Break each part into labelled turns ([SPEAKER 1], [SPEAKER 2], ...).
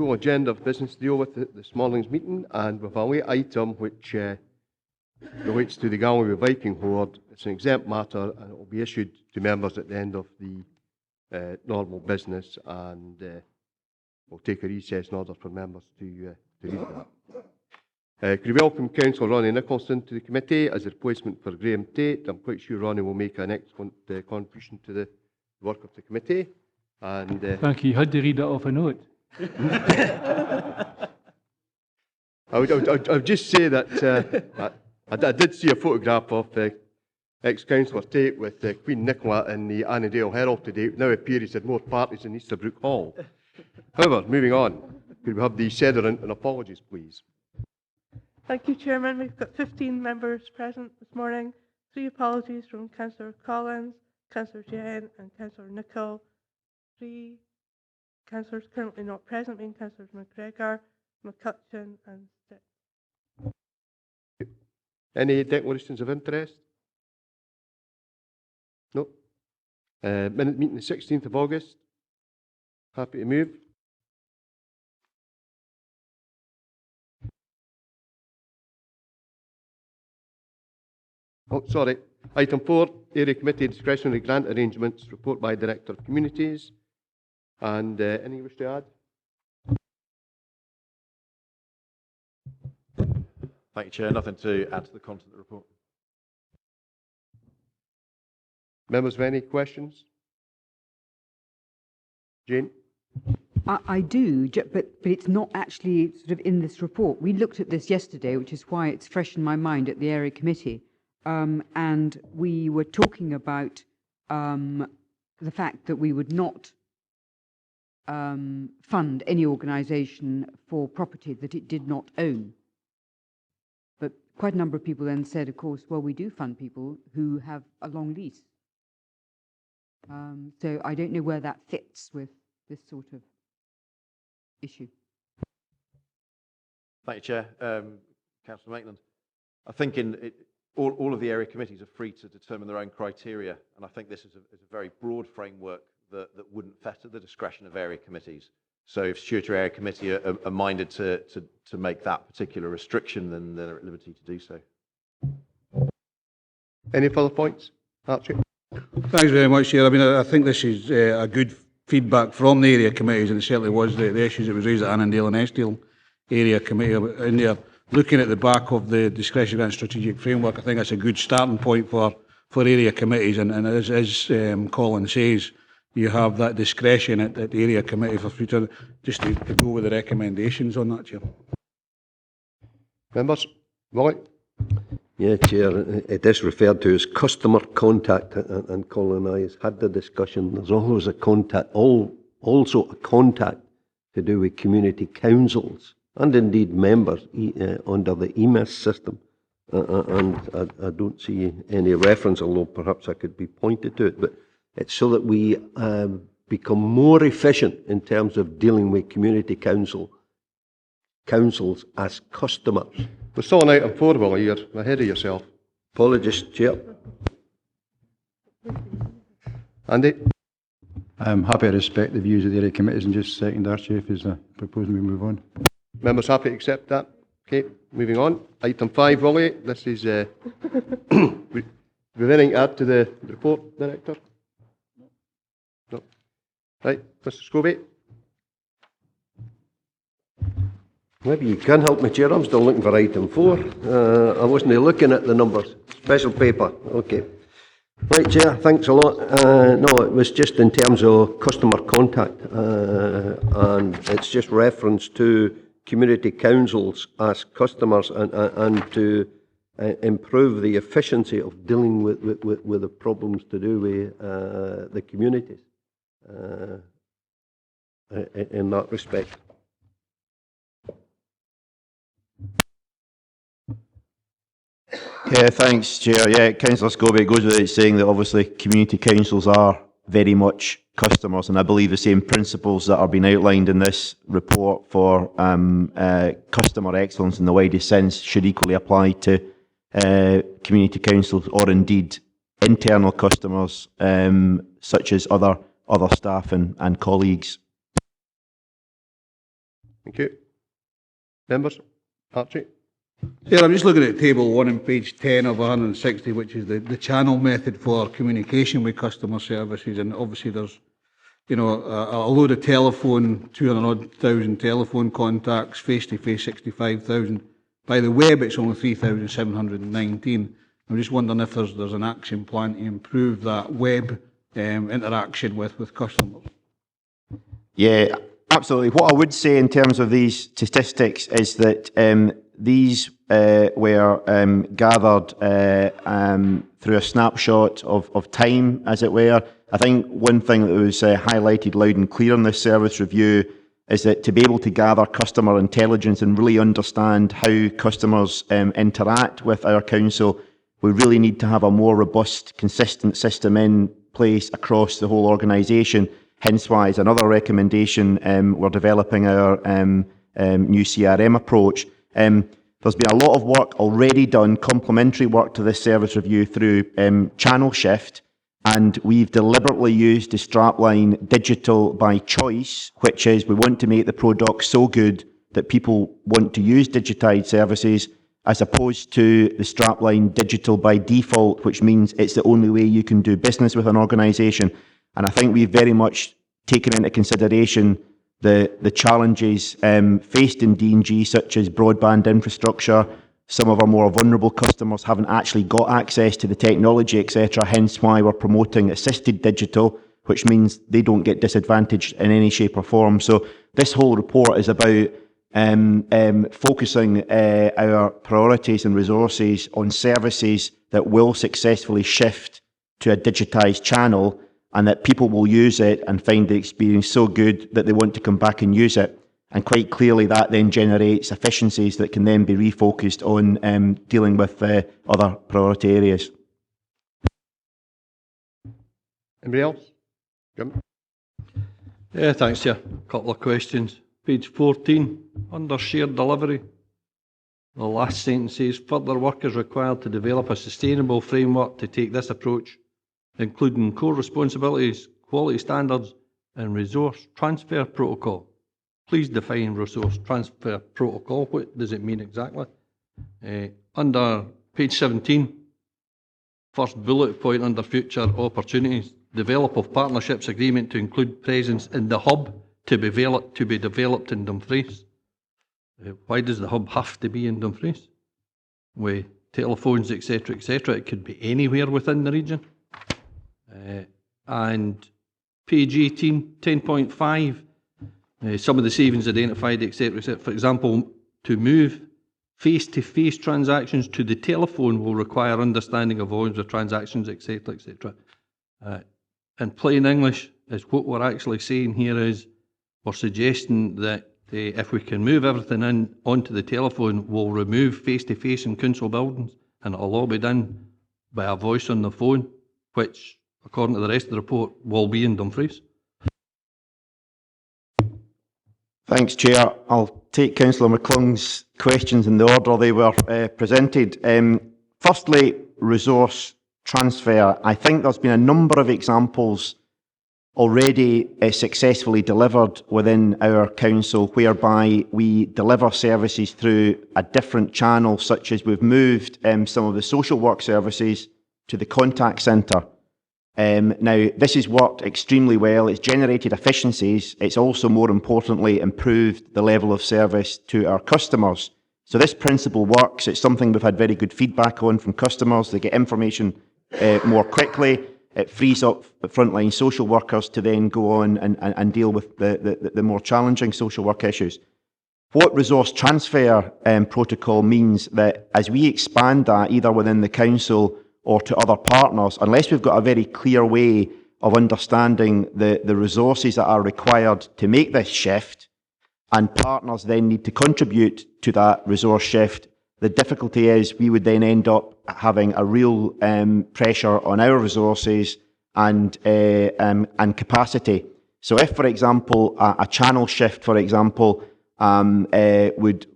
[SPEAKER 1] full agenda of business to deal with this morning's meeting, and with a late item which relates to the Galloway Viking Hoard. It's an exempt matter and it will be issued to members at the end of the normal business, and we'll take a recess in order for members to read that. Could we welcome Councillor Ronnie Nicholson to the committee as a replacement for Graham Tate? I'm quite sure Ronnie will make an excellent contribution to the work of the committee. And
[SPEAKER 2] thank you. You had to read that off a note.
[SPEAKER 1] I would just say that I did see a photograph of ex-councillor Tate with Queen Nicola in the Annandale Herald today. It now appears he's had more parties in Easterbrook Hall. However, moving on, could we have the Sederunt and apologies, please?
[SPEAKER 3] Thank you, Chairman. We've got 15 members present this morning. 3 apologies from Councillor Collins, Councillor Jen and Councillor Nicholl. 3 councillors currently not present, being Councillors McGregor, McCutcheon and Stitt.
[SPEAKER 1] Any declarations of interest? No. Minute meeting the 16th of August. Happy to move. Oh, sorry. Item 4, Area Committee Discretionary Grant Arrangements, report by Director of Communities. And any you wish to add?
[SPEAKER 4] Thank you, Chair. Nothing to add to the content of the report.
[SPEAKER 1] Members have any questions? Jane?
[SPEAKER 5] I do, but it's not actually sort of in this report. We looked at this yesterday, which is why it's fresh in my mind at the Area Committee. And we were talking about the fact that we would not fund any organisation for property that it did not own. But quite a number of people then said, of course, well, we do fund people who have a long lease. So I don't know where that fits with this sort of issue.
[SPEAKER 4] Thank you, Chair. Councillor Maitland. I think all of the area committees are free to determine their own criteria, and I think this is a very broad framework that wouldn't fetter the discretion of area committees. So if statutory area committee are minded to make that particular restriction, then they're at liberty to do so.
[SPEAKER 1] Any further points? Archie?
[SPEAKER 6] Thanks very much, Chair. I mean, I think this is a good feedback from the area committees, and it certainly was the issues that was raised at Annandale and Estill area committee in there. Looking at the back of the discretionary and strategic framework, I think that's a good starting point for area committees, and as Colin says, you have that discretion at the area committee for future, just to go with the recommendations on that, Chair.
[SPEAKER 1] Members? Willie?
[SPEAKER 7] Yeah, Chair, it is referred to as customer contact, and Colin and I has had the discussion. There's always a contact, also a contact to do with community councils and indeed members under the EMIS system. And I don't see any reference, although perhaps I could be pointed to it, but it's so that we become more efficient in terms of dealing with community councils as customers.
[SPEAKER 1] We're still on item 4, Willie. You're ahead of yourself.
[SPEAKER 7] Apologies, Chair.
[SPEAKER 1] Andy?
[SPEAKER 8] I'm happy to respect the views of the area committees and just second our chief is proposing we move on.
[SPEAKER 1] Members happy to accept that? Okay, moving on. Item 5, Willie. This is with anything to add to the report, Director? No. Right, Mr. Scobie.
[SPEAKER 7] Maybe you can help me, Chair. I'm still looking for item 4. I wasn't looking at the numbers. Special paper. Okay. Right, Chair. Thanks a lot. No, it was just in terms of customer contact, and it's just reference to community councils as customers and to improve the efficiency of dealing with the problems to do with the communities in that respect.
[SPEAKER 9] Yeah, thanks, Chair. Yeah, Councillor Scobie, it goes without saying that obviously community councils are very much customers, and I believe the same principles that are being outlined in this report for customer excellence in the widest sense should equally apply to community councils or indeed internal customers such as other staff and colleagues.
[SPEAKER 1] Thank you. Members? Archie?
[SPEAKER 6] Chair, I'm just looking at table 1 on page 10 of 160, which is the channel method for communication with customer services. And obviously there's, you know, a load of telephone, 200,000 telephone contacts, face-to-face 65,000. By the web, it's only 3,719. I'm just wondering if there's an action plan to improve that web interaction with customers.
[SPEAKER 9] Yeah, absolutely. What I would say in terms of these statistics is that these were gathered through a snapshot of time, as it were. I think one thing that was highlighted loud and clear in this service review is that to be able to gather customer intelligence and really understand how customers interact with our council, we really need to have a more robust, consistent system in place across the whole organisation. Hence why, as another recommendation, we're developing our new CRM approach. There's been a lot of work already done, complementary work to this service review through channel shift, and we've deliberately used the strapline digital by choice, which is we want to make the product so good that people want to use digitised services, as opposed to the strapline digital by default, which means it's the only way you can do business with an organisation. And I think we've very much taken into consideration the challenges faced in D&G, such as broadband infrastructure. Some of our more vulnerable customers haven't actually got access to the technology, etc. Hence why we're promoting assisted digital, which means they don't get disadvantaged in any shape or form. So this whole report is about focusing our priorities and resources on services that will successfully shift to a digitised channel, and that people will use it and find the experience so good that they want to come back and use it. And quite clearly that then generates efficiencies that can then be refocused on dealing with other priority areas.
[SPEAKER 1] Anybody else? Jim?
[SPEAKER 2] Yeah, thanks, Chair. A couple of questions. Page 14, under shared delivery. The last sentence says, further work is required to develop a sustainable framework to take this approach, including core responsibilities, quality standards, and resource transfer protocol. Please define resource transfer protocol. What does it mean exactly? Under page 17, first bullet point under future opportunities, develop of partnerships agreement to include presence in the hub to be developed in Dumfries. Why does the hub have to be in Dumfries? With telephones, etc., etc., it could be anywhere within the region. And page 18, 10.5, some of the savings identified, etc., etc. For example, to move face-to-face transactions to the telephone will require understanding of volumes of transactions, etc., etc. In plain English, is what we're actually saying here is we're suggesting that if we can move everything in onto the telephone, we'll remove face-to-face in council buildings, and it'll all be done by a voice on the phone, which, according to the rest of the report, will be in Dumfries.
[SPEAKER 9] Thanks, Chair. I'll take Councillor McClung's questions in the order they were presented. Firstly, resource transfer. I think there's been a number of examples already successfully delivered within our council whereby we deliver services through a different channel, such as we've moved some of the social work services to the contact centre. Now, this has worked extremely well. It's generated efficiencies. It's also, more importantly, improved the level of service to our customers. So this principle works. It's something we've had very good feedback on from customers. They get information more quickly. It frees up frontline social workers to then go on and deal with the more challenging social work issues. What resource transfer protocol means that as we expand that, either within the council or to other partners, unless we've got a very clear way of understanding the resources that are required to make this shift, and partners then need to contribute to that resource shift, the difficulty is we would then end up having a real pressure on our resources and capacity. So if, for example, a channel shift, for example, would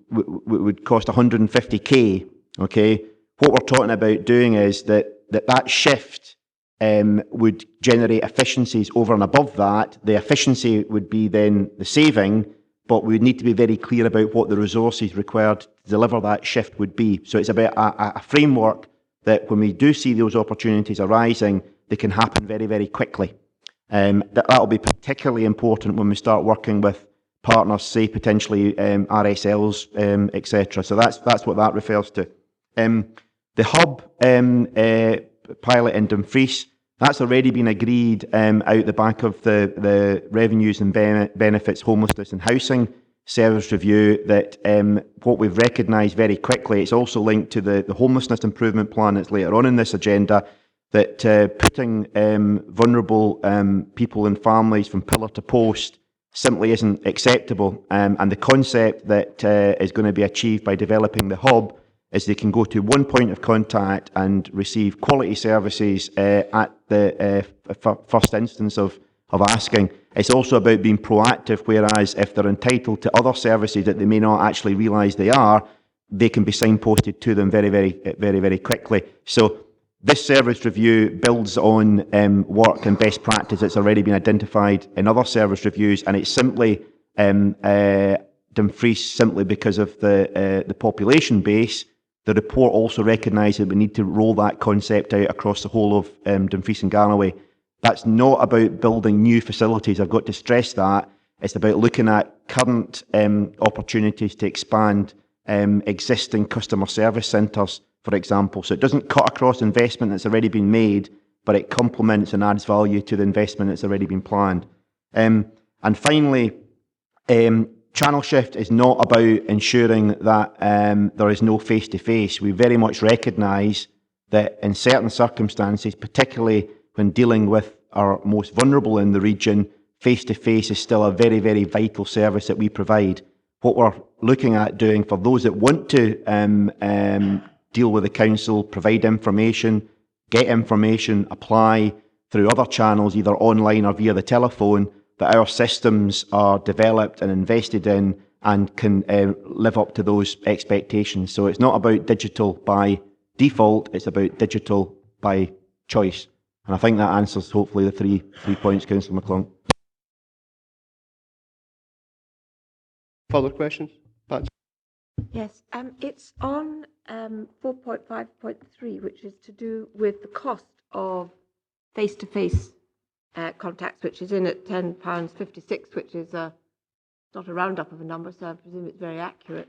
[SPEAKER 9] cost 150k, okay, what we're talking about doing is that shift would generate efficiencies over and above that. The efficiency would be then the saving, but we need to be very clear about what the resources required to deliver that shift would be. So it's about a framework that when we do see those opportunities arising, they can happen very, very quickly. That'll be particularly important when we start working with partners, say potentially RSLs, etc. So that's what that refers to. The hub pilot in Dumfries, that's already been agreed out the back of the revenues and benefits, homelessness and housing service review, that what we've recognised very quickly, it's also linked to the homelessness improvement plan that's later on in this agenda, that putting vulnerable people and families from pillar to post simply isn't acceptable. And the concept that is going to be achieved by developing the hub is they can go to one point of contact and receive quality services at the first instance of asking. It's also about being proactive, whereas if they're entitled to other services that they may not actually realise they are, they can be signposted to them very, very quickly. So this service review builds on work and best practice that's already been identified in other service reviews, and it's simply Dumfries simply because of the population base. The report also recognised that we need to roll that concept out across the whole of Dumfries and Galloway. That's not about building new facilities, I've got to stress that. It's about looking at current opportunities to expand existing customer service centres, for example. So it doesn't cut across investment that's already been made, but it complements and adds value to the investment that's already been planned. And finally, channel shift is not about ensuring that there is no face-to-face. We very much recognise that in certain circumstances, particularly when dealing with our most vulnerable in the region, face-to-face is still a very, very vital service that we provide. What we're looking at doing for those that want to deal with the council, provide information, get information, apply through other channels, either online or via the telephone, that our systems are developed and invested in and can live up to those expectations. So it's not about digital by default, it's about digital by choice. And I think that answers hopefully the three points, Councillor McClung.
[SPEAKER 1] Further questions? Pat?
[SPEAKER 10] Yes, it's on 4.5.3, which is to do with the cost of face-to-face contacts, which is in at £10.56, which is not a roundup of a number, so I presume it's very accurate.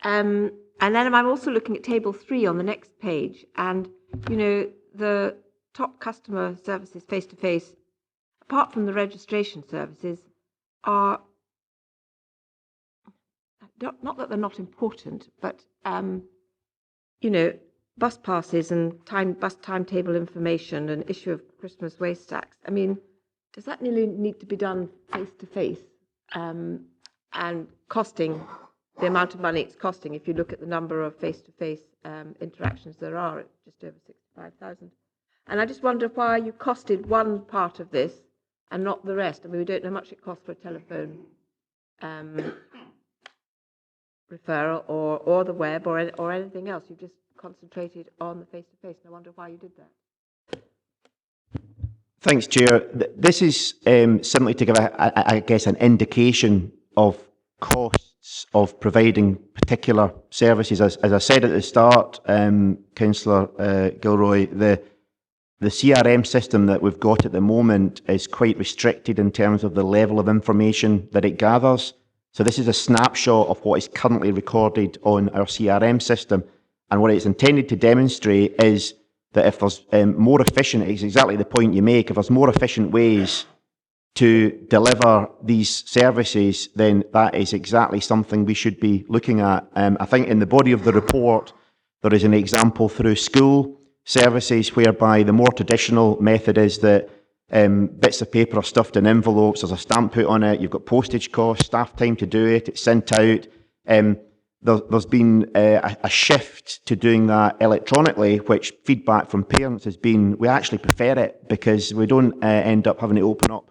[SPEAKER 10] And then I'm also looking at table 3 on the next page, and you know the top customer services face-to-face, apart from the registration services, are not that they're not important, but you know, bus passes and bus timetable information and issue of Christmas waste sacks. I mean, does that really need to be done face-to-face and costing the amount of money it's costing? If you look at the number of face-to-face interactions there are, it's just over 65,000. And I just wonder why you costed one part of this and not the rest. I mean, we don't know how much it costs for a telephone referral or the web or anything else. You've just concentrated on the face-to-face, and I wonder why you did that.
[SPEAKER 9] Thanks, Chair. This is simply to give, I guess, an indication of costs of providing particular services. As I said at the start, Councillor Gilroy, the CRM system that we've got at the moment is quite restricted in terms of the level of information that it gathers. So this is a snapshot of what is currently recorded on our CRM system. And what it's intended to demonstrate is that if there's more efficient, it's exactly the point you make, if there's more efficient ways to deliver these services, then that is exactly something we should be looking at. I think in the body of the report, there is an example through school services whereby the more traditional method is that bits of paper are stuffed in envelopes, there's a stamp put on it, you've got postage costs, staff time to do it, it's sent out. There's been a shift to doing that electronically, which feedback from parents has been, we actually prefer it because we don't end up having to open up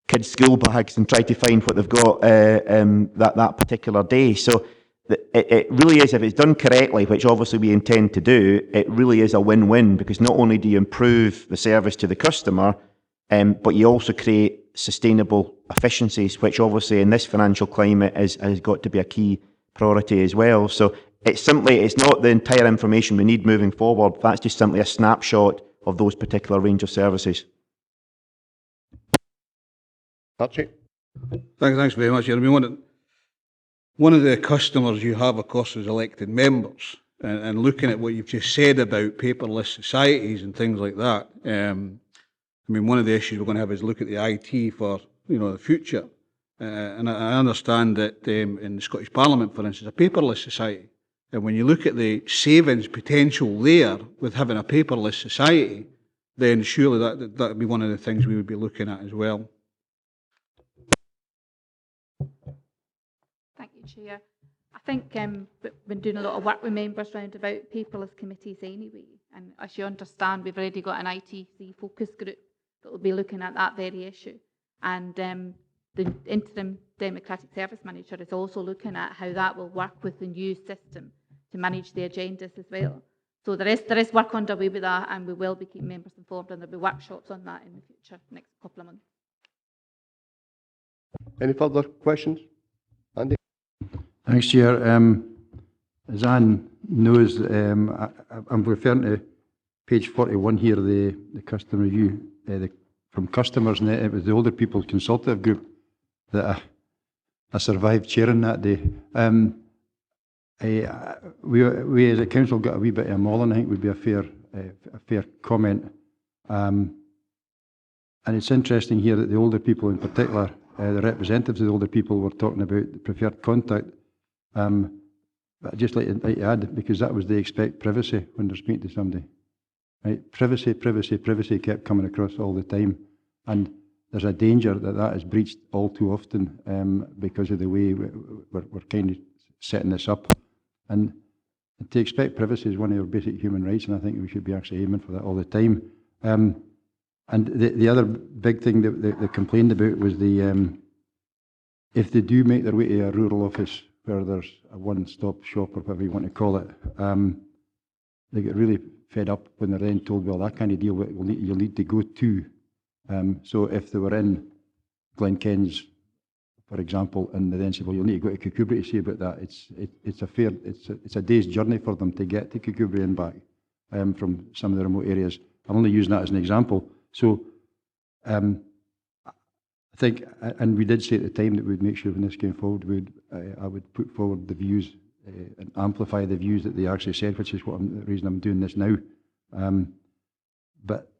[SPEAKER 9] kids' school bags and try to find what they've got that particular day. So it really is, if it's done correctly, which obviously we intend to do, it really is a win-win, because not only do you improve the service to the customer, but you also create sustainable efficiencies, which obviously in this financial climate has got to be a key priority as well. So it's not the entire information we need moving forward. That's just simply a snapshot of those particular range of services.
[SPEAKER 1] Archie?
[SPEAKER 6] Thanks very much. I mean, one of the customers you have, of course, is elected members. And looking at what you've just said about paperless societies and things like that, I mean, one of the issues we're going to have is look at the IT for, the future. And I understand that in the Scottish Parliament, for instance, a paperless society. And when you look at the savings potential there with having a paperless society, then surely that would be one of the things we would be looking at as well.
[SPEAKER 11] Thank you, Chair. I think we've been doing a lot of work with members round about paperless committees anyway. And as you understand, we've already got an ITC focus group that will be looking at that very issue. And the interim Democratic Service Manager is also looking at how that will work with the new system to manage the agendas as well. So there is work underway with that, and we will be keeping members informed, and there'll be workshops on that in the future, next couple of months.
[SPEAKER 1] Any further questions? Andy?
[SPEAKER 8] Thanks, Chair. As Anne knows, I'm referring to page 41 here, the customer review from customers, and it was the Older People Consultative Group that I survived chairing that day. We as a council got a wee bit of a mauling, I think would be a fair comment. And it's interesting here that the older people in particular, the representatives of the older people were talking about the preferred contact. But I'd just like to add, because that was they expect privacy when they're speaking to somebody. Right? Privacy, privacy, privacy kept coming across all the time. And there's a danger that that is breached all too often because of the way we're kind of setting this up. And to expect privacy is one of your basic human rights, and I think we should be actually aiming for that all the time. And the other big thing that they complained about was if they do make their way to a rural office where there's a one-stop shop or whatever you want to call it, they get really fed up when they're then told, well, that kind of deal you'll need to go to. So if they were in Glenkens, for example, and they then say, well, you'll need to go to Kirkcudbright to see about that, it's a day's journey for them to get to Kirkcudbright and back from some of the remote areas. I'm only using that as an example. So I think, and we did say at the time that we'd make sure when this came forward, I would put forward the views and amplify the views that they actually said, which is the reason I'm doing this now. But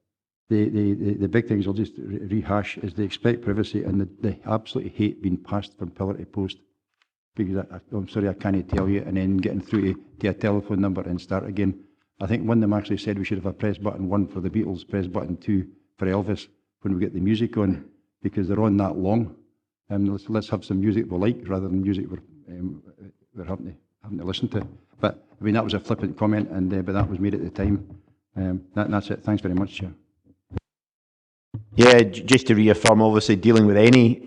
[SPEAKER 8] the big things I'll just rehash is they expect privacy, and they absolutely hate being passed from pillar to post, because I'm sorry, I can't tell you, and then getting through to a telephone number and start again. I think one of them actually said we should have a press button 1 for the Beatles, press button 2 for Elvis when we get the music on, because they're on that long. Let's have some music we like rather than music we're having to listen to. But I mean, that was a flippant comment, and but that was made at the time. That's it. Thanks very much, Chair.
[SPEAKER 9] Yeah, just to reaffirm, obviously dealing with any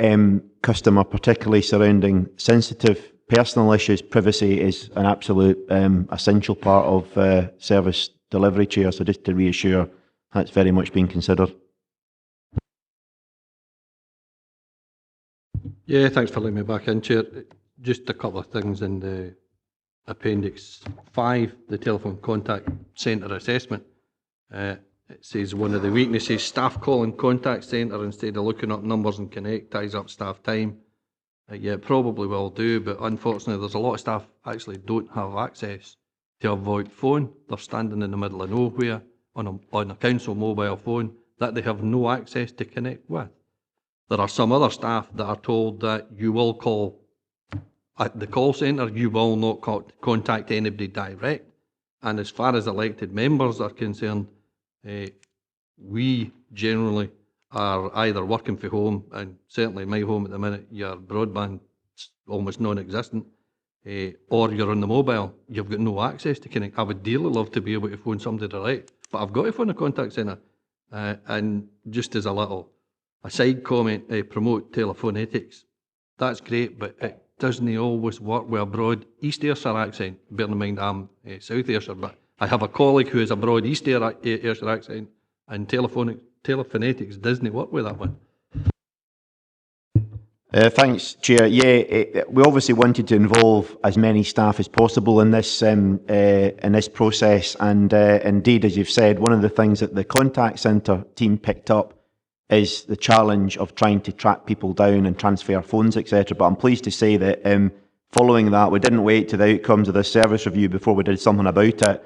[SPEAKER 9] customer, particularly surrounding sensitive personal issues, privacy is an absolute essential part of service delivery, Chair. So just to reassure, that's very much being considered.
[SPEAKER 2] Yeah, thanks for letting me back in, Chair. Just a couple of things in the Appendix 5, the telephone contact centre assessment. It says one of the weaknesses, staff calling contact centre instead of looking up numbers and connect ties up staff time. Yeah, it probably will do, but unfortunately there's a lot of staff actually don't have access to a VoIP phone. They're standing in the middle of nowhere on a council mobile phone that they have no access to connect with. There are some other staff that are told that you will call at the call centre, you will not contact anybody direct. And as far as elected members are concerned, we generally are either working from home, and certainly in my home at the minute, your broadband's almost non-existent, or you're on the mobile, you've got no access to connect. I would dearly love to be able to phone somebody direct, but I've got to phone a contact centre. And just as a side comment, promote telephonetics. That's great, but it doesn't always work with a broad East Ayrshire accent. Bear in mind I'm South Ayrshire, but I have a colleague who has a broad East Ayrshire accent, and telephonetics doesn't work with that one.
[SPEAKER 9] Thanks, Chair. Yeah, we obviously wanted to involve as many staff as possible in this process, and indeed, as you've said, one of the things that the contact centre team picked up is the challenge of trying to track people down and transfer phones, etc. But I'm pleased to say that following that, we didn't wait to the outcomes of this service review before we did something about it.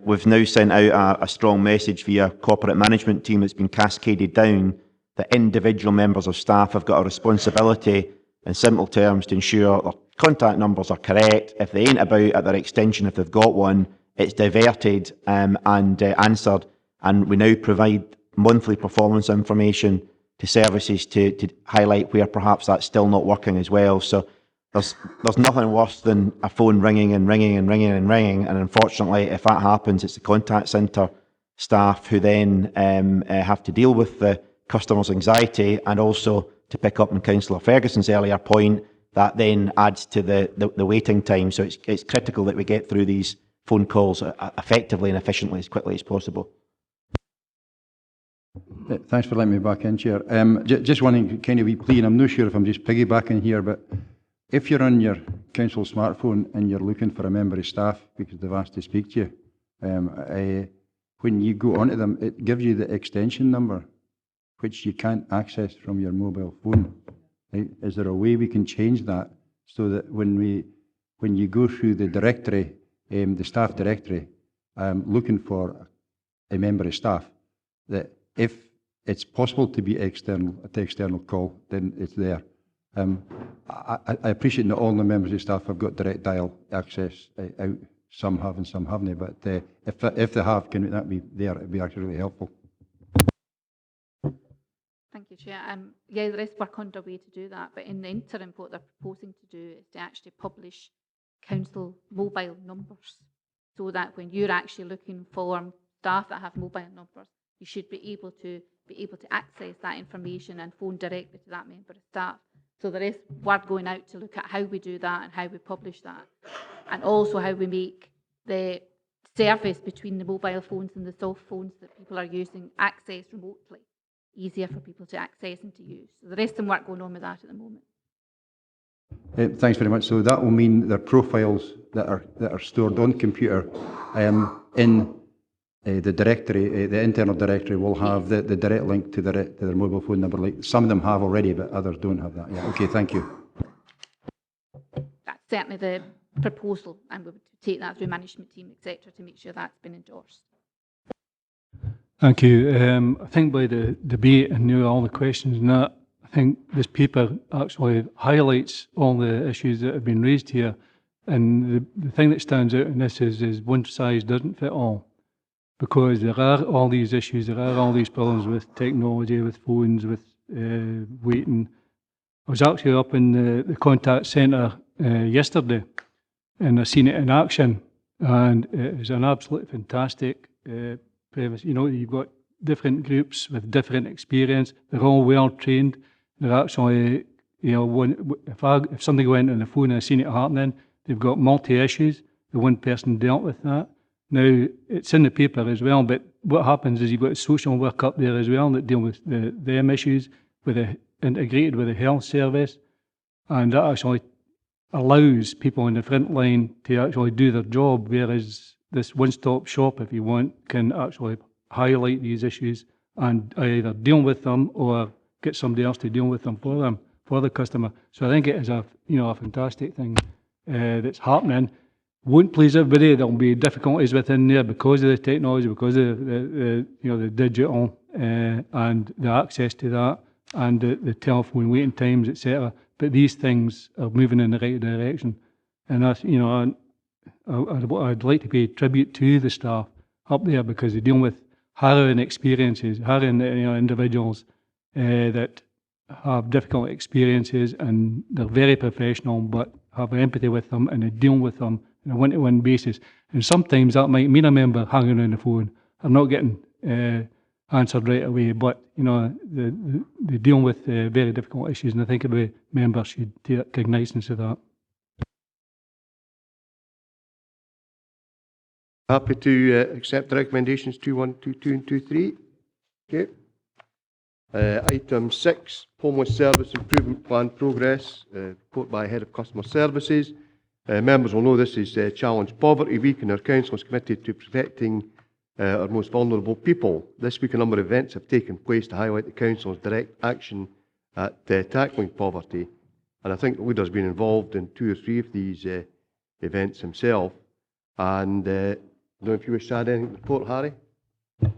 [SPEAKER 9] We've now sent out a strong message via corporate management team that's been cascaded down that individual members of staff have got a responsibility, in simple terms, to ensure their contact numbers are correct. If they ain't about at their extension, if they've got one, it's diverted and answered. And we now provide monthly performance information to services to highlight where perhaps that's still not working as well. So there's nothing worse than a phone ringing and ringing and ringing and ringing. And unfortunately, if that happens, it's the contact centre staff who then have to deal with the customers' anxiety, and also, to pick up on Councillor Ferguson's earlier point, that then adds to the waiting time. So it's critical that we get through these phone calls effectively and efficiently as quickly as possible.
[SPEAKER 8] Thanks for letting me back in, Chair. Just wanting kind of be clean, I'm not sure if I'm just piggybacking here, but if you're on your council smartphone and you're looking for a member of staff because they've asked to speak to you, when you go onto them, it gives you the extension number, which you can't access from your mobile phone. Right? Is there a way we can change that so that when you go through the directory, the staff directory, looking for a member of staff, that if it's possible to be external call, then it's there. I appreciate not all the members of staff have got direct dial access out. Some have and some haven't. But if they have, can that be there? It'd be actually really helpful.
[SPEAKER 11] Thank you, Chair. Yeah, there is work underway to do that, but in the interim, what they're proposing to do is to actually publish council mobile numbers, so that when you're actually looking for staff that have mobile numbers, you should be able to access that information and phone directly to that member of staff. So there is work going out to look at how we do that and how we publish that, and also how we make the service between the mobile phones and the soft phones that people are using access remotely easier for people to access and to use. So there is some work going on with that at the moment.
[SPEAKER 8] Thanks very much. So that will mean their profiles that are stored on computer in the directory, the internal directory, will have the direct link to their mobile phone number. Like some of them have already, but others don't have that. Yeah. Okay. Thank you.
[SPEAKER 11] That's certainly the proposal, and we would take that through management team, etc., to make sure that's been endorsed.
[SPEAKER 12] Thank you. I think by the debate and all the questions and that, I think this paper actually highlights all the issues that have been raised here. And the thing that stands out in this is one size doesn't fit all. Because there are all these issues, there are all these problems with technology, with phones, with waiting. I was actually up in the contact centre yesterday, and I seen it in action, and it was an absolutely fantastic premise. You know, you've got different groups with different experience. They're all well trained. They're actually, you know, if something went on the phone and I seen it happening, they've got multi-issues. The one person dealt with that. Now, it's in the paper as well, but what happens is you've got social work up there as well that deal with them issues, integrated with the health service, and that actually allows people in the front line to actually do their job, whereas this one-stop shop, if you want, can actually highlight these issues and either deal with them or get somebody else to deal with them, for the customer. So I think it is a fantastic thing that's happening. Won't please everybody. There'll be difficulties within there because of the technology, because of the digital and the access to that, and the telephone waiting times, etc. But these things are moving in the right direction, and that's, you know, I'd like to pay tribute to the staff up there because they're dealing with harrowing experiences, harrowing individuals that have difficult experiences, and they're very professional, but have empathy with them and they deal with them on a one-to-one basis. And sometimes that might mean a member hanging on the phone or not getting answered right away, but you know, they deal with very difficult issues, and I think every member should take cognizance of that.
[SPEAKER 1] Happy to accept the recommendations 2.1, 2.2 and 2.3. Okay. Item 6, Homeless Service Improvement Plan Progress, report by Head of Customer Services. Members will know this is Challenge Poverty Week, and our Council is committed to protecting our most vulnerable people. This week a number of events have taken place to highlight the Council's direct action at tackling poverty. And I think the leader's been involved in 2 or 3 of these events himself. And I don't know if you wish to add anything to the report, Harry?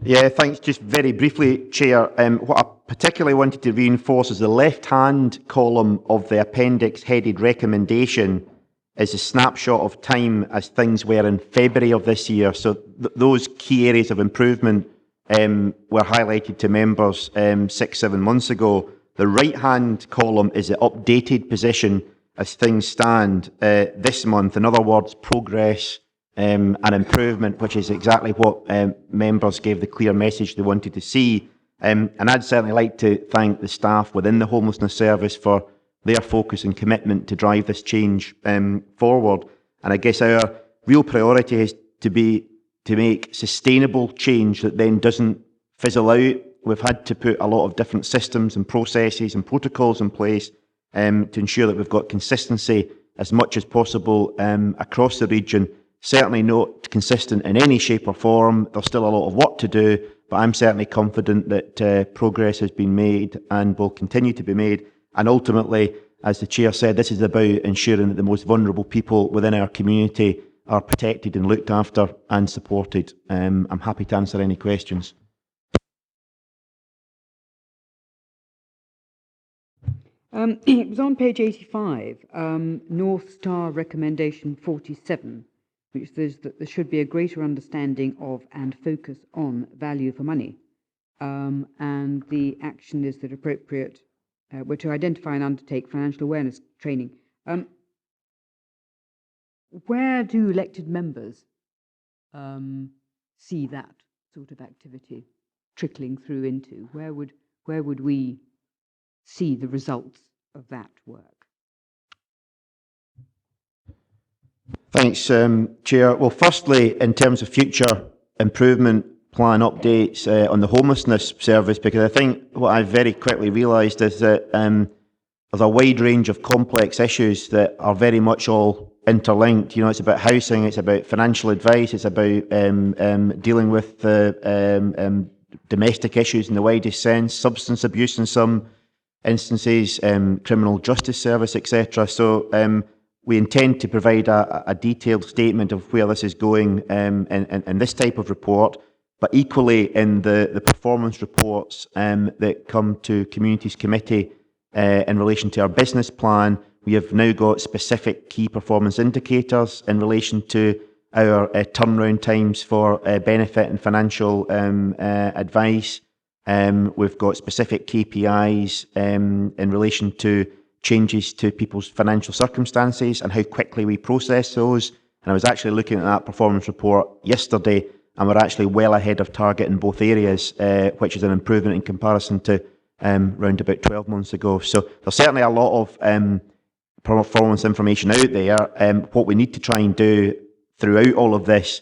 [SPEAKER 9] Yeah, thanks. Just very briefly, Chair, what I particularly wanted to reinforce is the left-hand column of the appendix headed recommendation is a snapshot of time as things were in February of this year. So those key areas of improvement were highlighted to members 6-7 months ago. The right-hand column is the updated position as things stand this month. In other words, progress and improvement, which is exactly what members gave the clear message they wanted to see. And I'd certainly like to thank the staff within the Homelessness Service for their focus and commitment to drive this change forward. And I guess our real priority is to make sustainable change that then doesn't fizzle out. We've had to put a lot of different systems and processes and protocols in place to ensure that we've got consistency as much as possible across the region. Certainly not consistent in any shape or form. There's still a lot of work to do, but I'm certainly confident that progress has been made and will continue to be made. And ultimately, as the Chair said, this is about ensuring that the most vulnerable people within our community are protected and looked after and supported. I'm happy to answer any questions.
[SPEAKER 5] It was on page 85, North Star Recommendation 47, which says that there should be a greater understanding of and focus on value for money. And the action is that appropriate were to identify and undertake financial awareness training. Where do elected members see that sort of activity trickling through into? Where would we see the results of that work?
[SPEAKER 9] Thanks, Chair. Well, firstly, in terms of future improvement plan updates on the homelessness service, because I think what I've very quickly realised is that there's a wide range of complex issues that are very much all interlinked. You know, it's about housing, it's about financial advice, it's about dealing with domestic issues in the widest sense, substance abuse in some instances, criminal justice service, etc. So we intend to provide a detailed statement of where this is going in this type of report, but equally in the performance reports that come to Communities Committee in relation to our business plan. We have now got specific key performance indicators in relation to our turnaround times for benefit and financial advice. We've got specific KPIs in relation to changes to people's financial circumstances and how quickly we process those. And I was actually looking at that performance report yesterday, and we're actually well ahead of target in both areas, which is an improvement in comparison to around about 12 months ago. So there's certainly a lot of performance information out there. What we need to try and do throughout all of this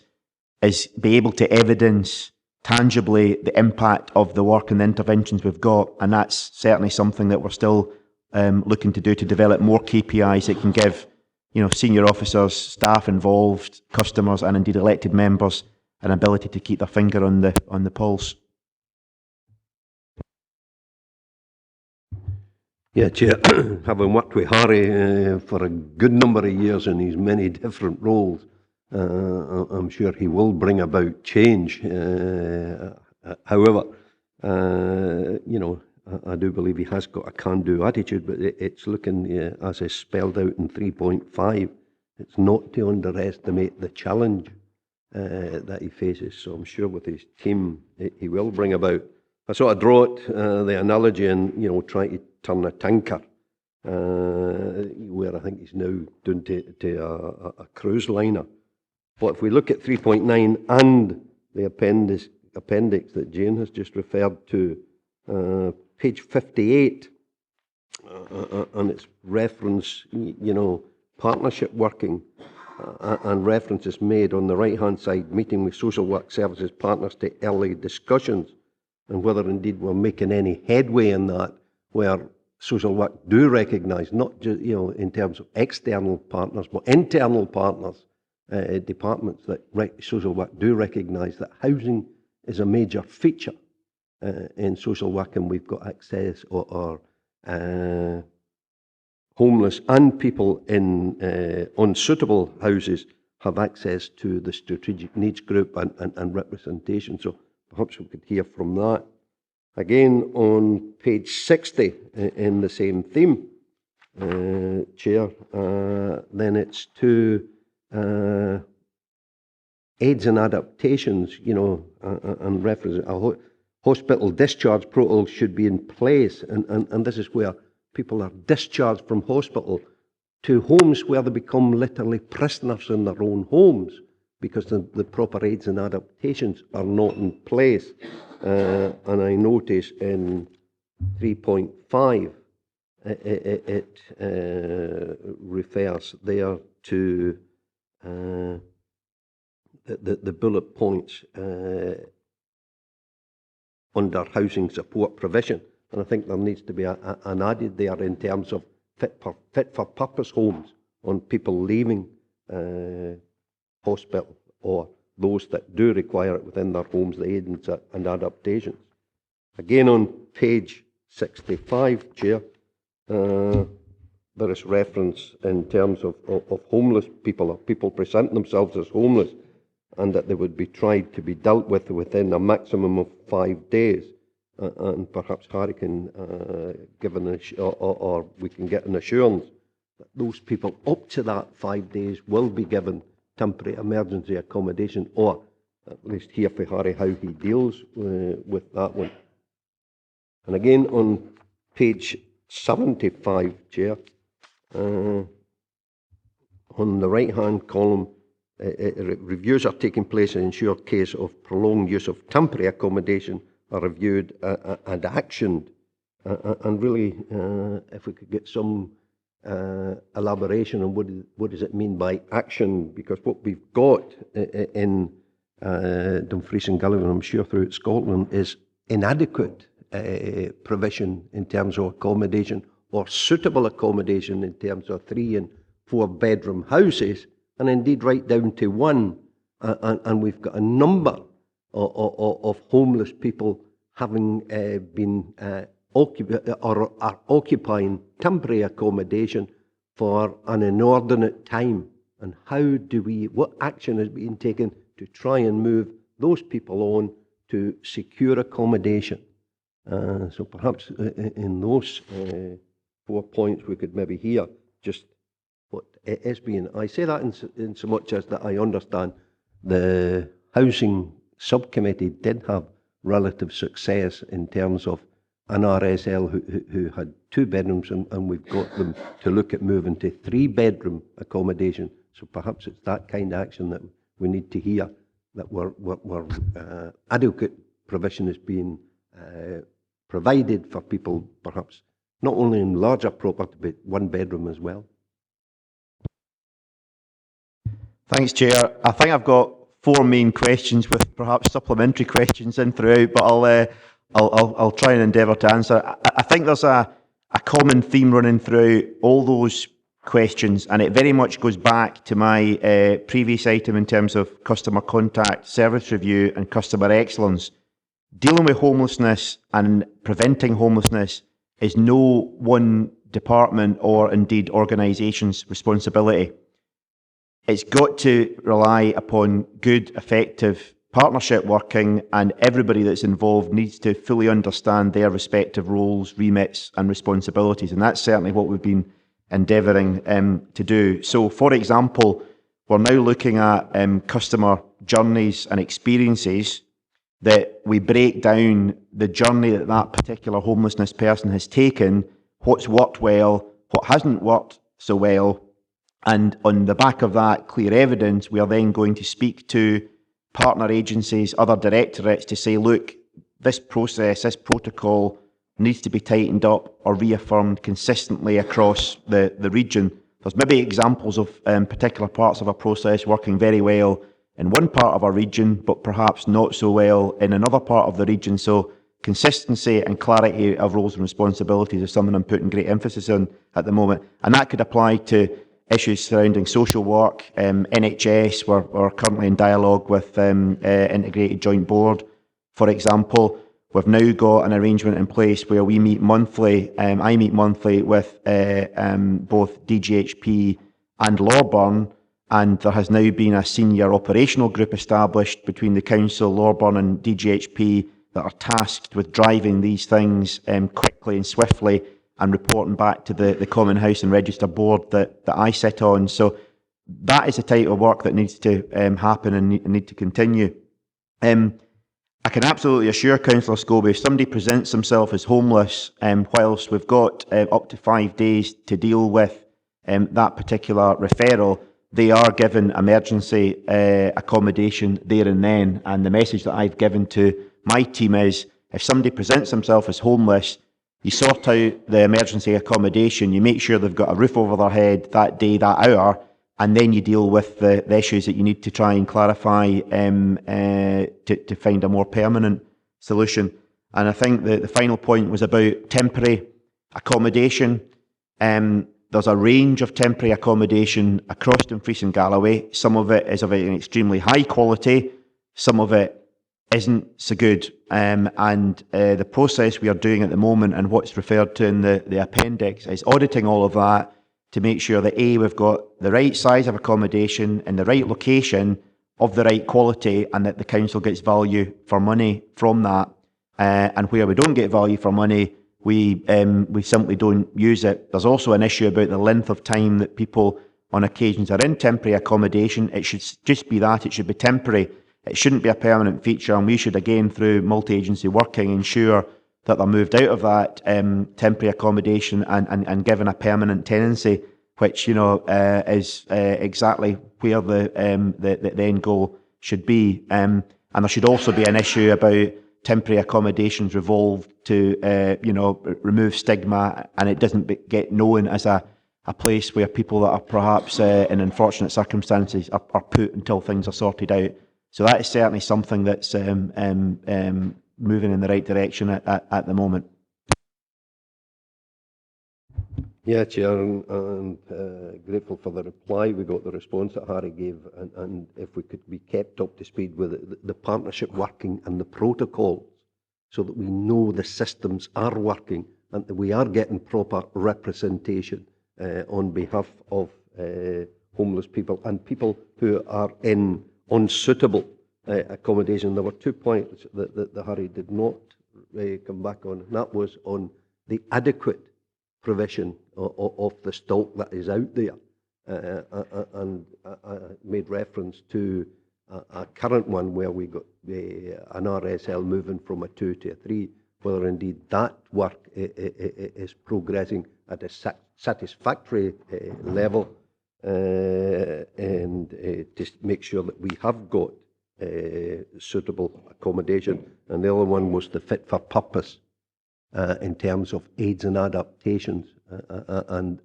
[SPEAKER 9] is be able to evidence tangibly the impact of the work and the interventions we've got, and that's certainly something that we're still looking to do, to develop more KPIs that can give, you know, senior officers, staff involved, customers, and indeed elected members an ability to keep their finger on the pulse.
[SPEAKER 7] Yeah, Chair, having worked with Harry for a good number of years in his many different roles, I'm sure he will bring about change. However, you know, I do believe he has got a can-do attitude, but it's looking, as is spelled out in 3.5, it's not to underestimate the challenge that he faces. So I'm sure with his team, he will bring about. I sort of draw it, the analogy, and, you know, trying to turn a tanker, where I think he's now doing to a cruise liner. But if we look at 3.9 and the appendix that Jane has just referred to, page 58, and its reference, you know, partnership working, and reference is made on the right-hand side, meeting with social work services partners to early discussions. and whether indeed we're making any headway in that, where social work do recognise, not just in terms of external partners, but internal partners, departments that social work do recognise that housing is a major feature in social work, and we've got access, or homeless and people in unsuitable houses have access to the strategic needs group and representation. So perhaps we could hear from that. Again, on page 60, in the same theme, Chair, then it's to aids and adaptations, and reference. A hospital discharge protocol should be in place, and this is where people are discharged from hospital to homes where they become literally prisoners in their own homes because the proper aids and adaptations are not in place. And I notice in 3.5 it refers there to the bullet points under housing support provision. And I think there needs to be an added there in terms of fit for purpose homes on people leaving hospital, or those that do require it within their homes, the aids and adaptations. Again, on page 65, Chair, there is reference in terms of homeless people, or people presenting themselves as homeless, and that they would be tried to be dealt with within a maximum of 5 days. And perhaps Harry can give or we can get an assurance that those people up to that 5 days will be given temporary emergency accommodation, or at least hear for Harry how he deals with that one. And again, on page 75, Chair, on the right-hand column, reviews are taking place to ensure case of prolonged use of temporary accommodation are reviewed and actioned. And really, if we could get some elaboration on what does it mean by action, because what we've got in Dumfries and Galloway, and I'm sure throughout Scotland, is inadequate provision in terms of accommodation, or suitable accommodation in terms of 3 and 4 bedroom houses, and indeed right down to 1. And we've got a number of homeless people having been occupying temporary accommodation for an inordinate time. And what action is being taken to try and move those people on to secure accommodation? So perhaps in those 4 points we could maybe hear just what it is being. I say that in so much as that I understand the housing subcommittee did have relative success in terms of an RSL who had 2 bedrooms, and we've got them to look at moving to 3 bedroom accommodation. So perhaps it's that kind of action that we need to hear, that we're adequate provision is being provided for people, perhaps not only in larger property, but 1 bedroom as well.
[SPEAKER 9] Thanks, Chair. I think I've got 4 main questions with perhaps supplementary questions in throughout, but I'll try and endeavour to answer. I think there's a common theme running through all those questions, and it very much goes back to my previous item in terms of customer contact, service review and customer excellence. Dealing with homelessness and preventing homelessness is no one department or indeed organisation's responsibility. It's got to rely upon good, effective partnership working, and everybody that's involved needs to fully understand their respective roles, remits and responsibilities, and that's certainly what we've been endeavouring to do. So, for example, we're now looking at customer journeys and experiences, that we break down the journey that that particular homelessness person has taken, what's worked well, what hasn't worked so well, and on the back of that clear evidence, we are then going to speak to partner agencies, other directorates, to say, look, this process, this protocol needs to be tightened up or reaffirmed consistently across the region. There's maybe examples of particular parts of a process working very well in one part of our region, but perhaps not so well in another part of the region. So consistency and clarity of roles and responsibilities is something I'm putting great emphasis on at the moment. And that could apply to issues surrounding social work, NHS. We're currently in dialogue with Integrated Joint Board, for example. We've now got an arrangement in place where we meet monthly. I meet monthly with both DGHP and Lorburn, and there has now been a senior operational group established between the Council, Lorburn and DGHP that are tasked with driving these things quickly and swiftly and reporting back to the Common House and Register Board that I sit on. So that is the type of work that needs to happen and need to continue. I can absolutely assure Councillor Scobie, if somebody presents himself as homeless, whilst we've got up to 5 days to deal with that particular referral, they are given emergency accommodation there and then. And the message that I've given to my team is, if somebody presents themselves as homeless, you sort out the emergency accommodation, you make sure they've got a roof over their head that day, that hour, and then you deal with the issues that you need to try and clarify to find a more permanent solution. And I think the final point was about temporary accommodation. There's a range of temporary accommodation across Dumfries and Galloway. Some of it is of an extremely high quality, some of it isn't so good. The process we are doing at the moment and what's referred to in the appendix is auditing all of that to make sure that A, we've got the right size of accommodation in the right location of the right quality, and that the council gets value for money from that. And where we don't get value for money, we simply don't use it. There's also an issue about the length of time that people on occasions are in temporary accommodation. It should just be that, it should be temporary. It shouldn't be a permanent feature, and we should, again, through multi-agency working, ensure that they're moved out of that temporary accommodation and given a permanent tenancy, which, you know, is exactly where the end goal should be. And there should also be an issue about temporary accommodations revolved to, remove stigma, and it doesn't get known as a place where people that are perhaps in unfortunate circumstances are put until things are sorted out. So that is certainly something that's moving in the right direction at the moment.
[SPEAKER 7] Yeah, Chair, and grateful for the reply. We got the response that Harry gave, and if we could be kept up to speed with the partnership working and the protocols, so that we know the systems are working and that we are getting proper representation on behalf of homeless people and people who are in unsuitable accommodation. There were 2 points that Harry did not come back on, and that was on the adequate provision of the stock that is out there, and I made reference to a current one where we got an RSL moving from a 2 to a 3, whether indeed that work is progressing at a satisfactory level, and to make sure that we have got suitable accommodation. And the other one was the fit for purpose in terms of aids and adaptations, and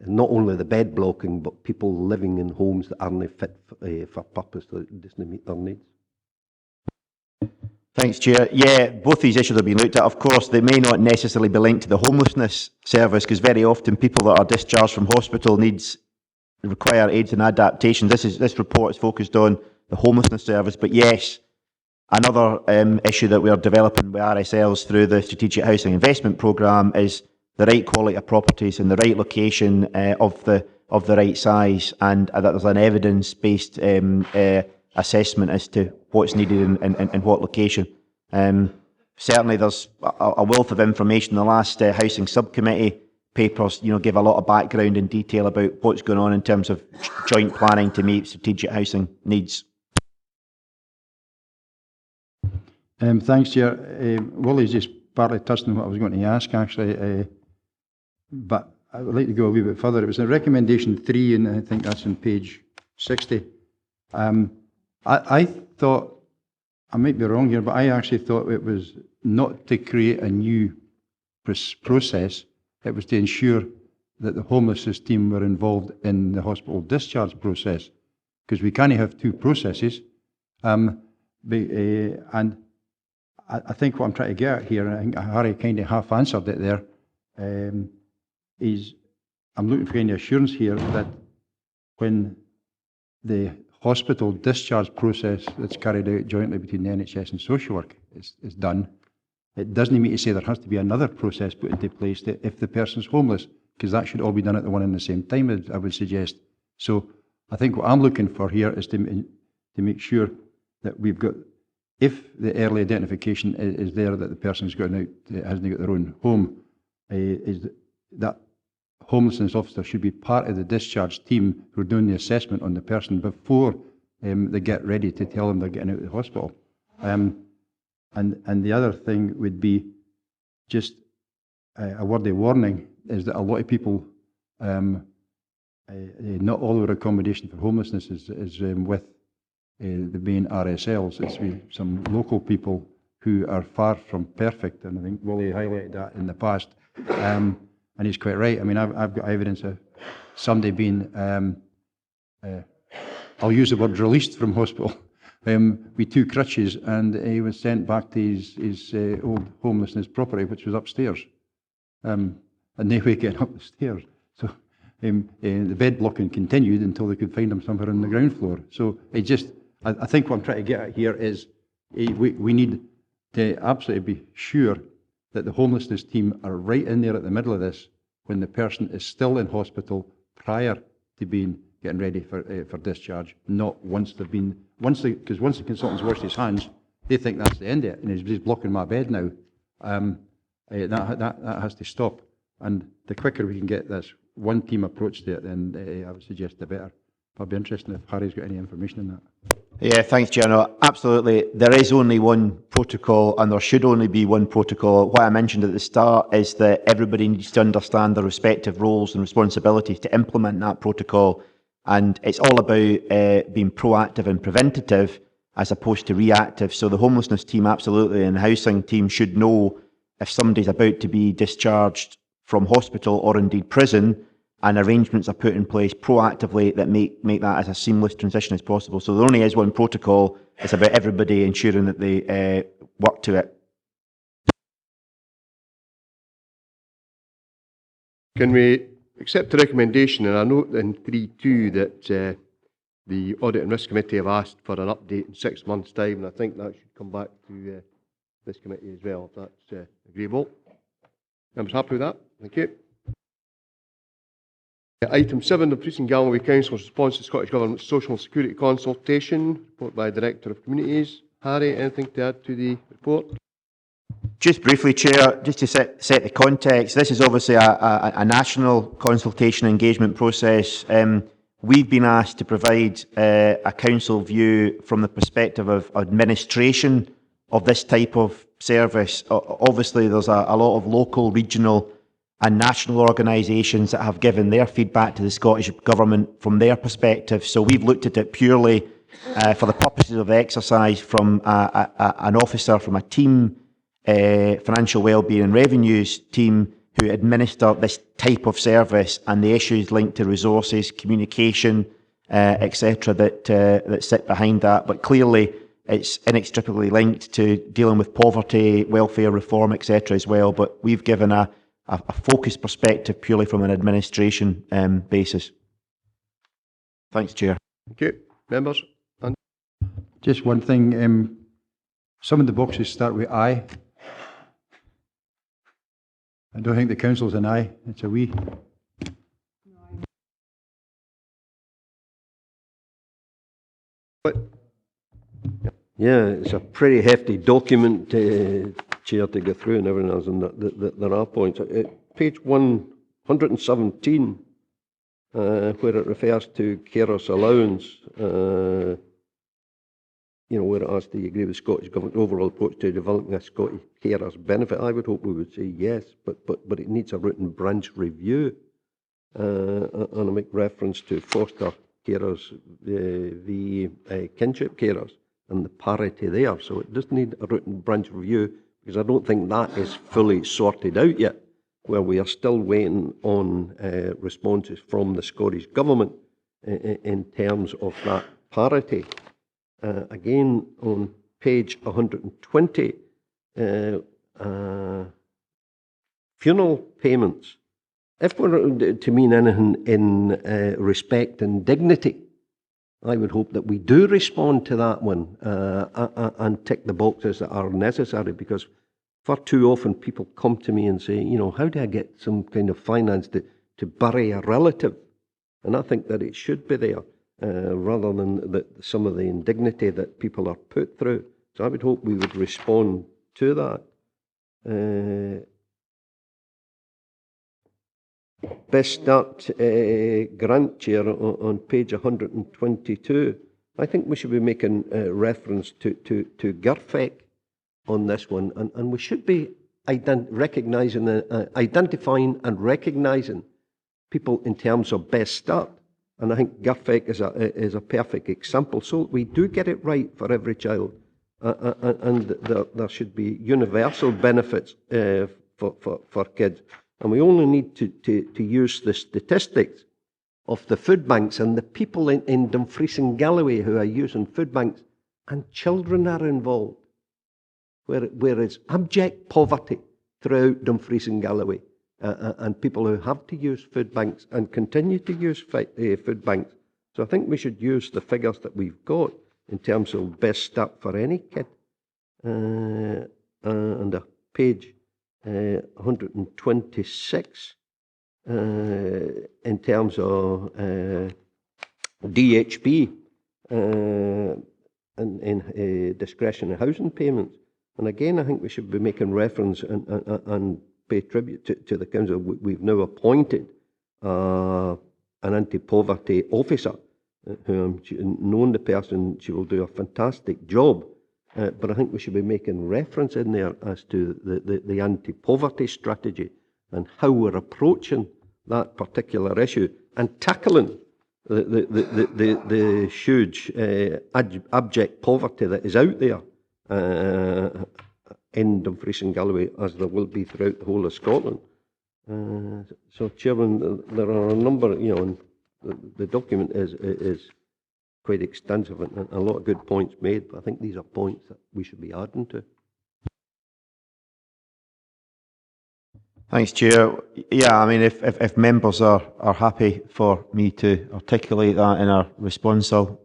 [SPEAKER 7] not only the bed blocking, but people living in homes that aren't fit for purpose, that doesn't meet their needs.
[SPEAKER 9] Thanks, Chair. Yeah, both these issues have been looked at. Of course, they may not necessarily be linked to the homelessness service, because very often people that are discharged from hospital require aids and adaptation. This report is focused on the homelessness service, but yes, another issue that we are developing with RSLs through the Strategic Housing Investment Programme is the right quality of properties in the right location of the right size, and that there's an evidence-based assessment as to what's needed in what location. Certainly there's a wealth of information. The last Housing Subcommittee papers, give a lot of background and detail about what's going on in terms of joint planning to meet strategic housing needs.
[SPEAKER 8] Thanks, Chair. Willie's just partly touched on what I was going to ask, actually, but I would like to go a wee bit further. It was in recommendation 3, and I think that's on page 60. I thought, I might be wrong here, but I actually thought it was not to create a new process. It was to ensure that the homelessness team were involved in the hospital discharge process, because we can't have two processes. And I think what I'm trying to get at here, and I think Harry kind of half answered it there, is I'm looking for any assurance here that when the hospital discharge process that's carried out jointly between the NHS and social work is done, it doesn't mean to say there has to be another process put into place that if the person's homeless, because that should all be done at the one and the same time, I would suggest. So I think what I'm looking for here is to make sure that we've got, if the early identification is there that the person's gotten out, hasn't got their own home, is that homelessness officer should be part of the discharge team who are doing the assessment on the person before they get ready to tell them they're getting out of the hospital. And the other thing would be just a word of warning is that a lot of people, not all of our accommodation for homelessness is with the main RSLs. It's with some local people who are far from perfect, and I think Wally highlighted that in the past. And he's quite right. I mean, I've got evidence of somebody being, I'll use the word released from hospital, with 2 crutches, and he was sent back to his old homelessness property, which was upstairs. And no way getting up the stairs. So the bed blocking continued until they could find him somewhere on the ground floor. So it just, I think what I'm trying to get at here is we need to absolutely be sure that the homelessness team are right in there at the middle of this when the person is still in hospital prior to getting ready for discharge, not once they've been, because once the consultant's washed his hands, they think that's the end of it, and he's just blocking my bed now. That has to stop. And the quicker we can get this one team approach to it, then I would suggest the better. I'd be interested if Harry's got any information on that.
[SPEAKER 9] Yeah, thanks, Chair. No, absolutely. There is only one protocol, and there should only be one protocol. What I mentioned at the start is that everybody needs to understand their respective roles and responsibilities to implement that protocol. And it's all about being proactive and preventative as opposed to reactive. So the homelessness team, absolutely, and the housing team should know if somebody's about to be discharged from hospital or indeed prison, and arrangements are put in place proactively that make that as a seamless transition as possible. So there only is one protocol. It's about everybody ensuring that they work to it.
[SPEAKER 1] Can we accept the recommendation? And I note in 3.2 that the Audit and Risk Committee have asked for an update in 6 months' time, and I think that should come back to this committee as well, if that's agreeable. Members happy with that? Thank you. Item 7, the Dumfries and Galloway Council's response to Scottish Government's social and security consultation, report by Director of Communities. Harry, anything to add to the report?
[SPEAKER 9] Just briefly, Chair, just to set the context, this is obviously a national consultation engagement process. We've been asked to provide a council view from the perspective of administration of this type of service. Obviously, there's a lot of local, regional and national organisations that have given their feedback to the Scottish Government from their perspective. So we've looked at it purely for the purposes of the exercise from an officer from a team, financial wellbeing and revenues team who administer this type of service and the issues linked to resources, communication, etc. that sit behind that. But clearly, it's inextricably linked to dealing with poverty, welfare reform, etc. as well. But we've given a focused perspective purely from an administration basis. Thanks, Chair.
[SPEAKER 1] Thank you. Members?
[SPEAKER 8] Just one thing. Some of the boxes start with I. I don't think the council's an I, it's a we.
[SPEAKER 7] Yeah, it's a pretty hefty document, Chair, to go through and everything else, and there are points. Page 117, where it refers to carers allowance, where it asks, do you agree with Scottish Government overall approach to developing a Scottish carers benefit? I would hope we would say yes, but it needs a written branch review, and I make reference to foster carers, the kinship carers, and the parity there. So it does need a written branch review, because I don't think that is fully sorted out yet, where we are still waiting on responses from the Scottish Government in terms of that parity. Again, on page 120, funeral payments, if we're to mean anything in respect and dignity, I would hope that we do respond to that one and tick the boxes that are necessary, because far too often people come to me and say, you know, how do I get some kind of finance to bury a relative? And I think that it should be there, rather than some of the indignity that people are put through. So I would hope we would respond to that. Best Start grant, Chair, on page 122. I think we should be making reference to GIRFEC on this one, and we should be identifying and recognising people in terms of Best Start. And I think GIRFEC is a perfect example. So we do get it right for every child, and there should be universal benefits for kids. And we only need to use the statistics of the food banks and the people in Dumfries and Galloway who are using food banks, and children are involved, whereas abject poverty throughout Dumfries and Galloway, and people who have to use food banks and continue to use food banks. So I think we should use the figures that we've got in terms of Best Start for any kid. And a page 126 in terms of DHP and discretionary housing payments. And again, I think we should be making reference and pay tribute to the council. We've now appointed an anti-poverty officer who I'm known the person. She will do a fantastic job. But I think we should be making reference in there as to the anti-poverty strategy and how we're approaching that particular issue and tackling the huge abject poverty that is out there in Dumfries and Galloway, as there will be throughout the whole of Scotland. So, Chairman, there are a number, you know, and the document is quite extensive and a lot of good points made, but I think these are points that we should be adding to.
[SPEAKER 9] Thanks, Chair. Yeah, I mean, if members are happy for me to articulate that in a response, I'll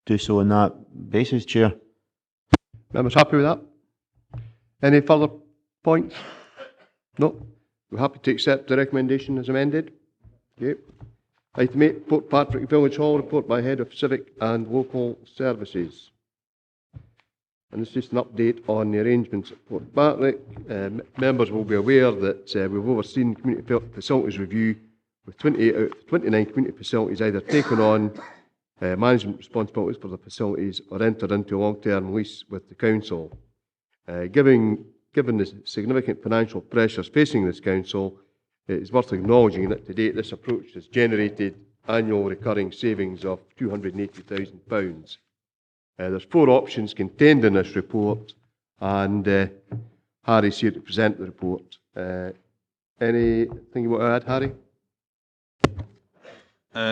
[SPEAKER 9] do so on that basis, Chair.
[SPEAKER 1] Members happy with that? Any further points? No? We're happy to accept the recommendation as amended? Okay. Item 8, Portpatrick Village Hall, report by Head of Civic and Local Services. And it's just an update on the arrangements at Portpatrick. Members will be aware that we've overseen community facilities review with 28 out of 29 community facilities either taken on management responsibilities for the facilities or entered into a long-term lease with the council. Given the significant financial pressures facing this council, it is worth acknowledging that to date this approach has generated annual recurring savings of £280,000. There's 4 options contained in this report, and Harry's here to present the report. Anything you want to add, Harry?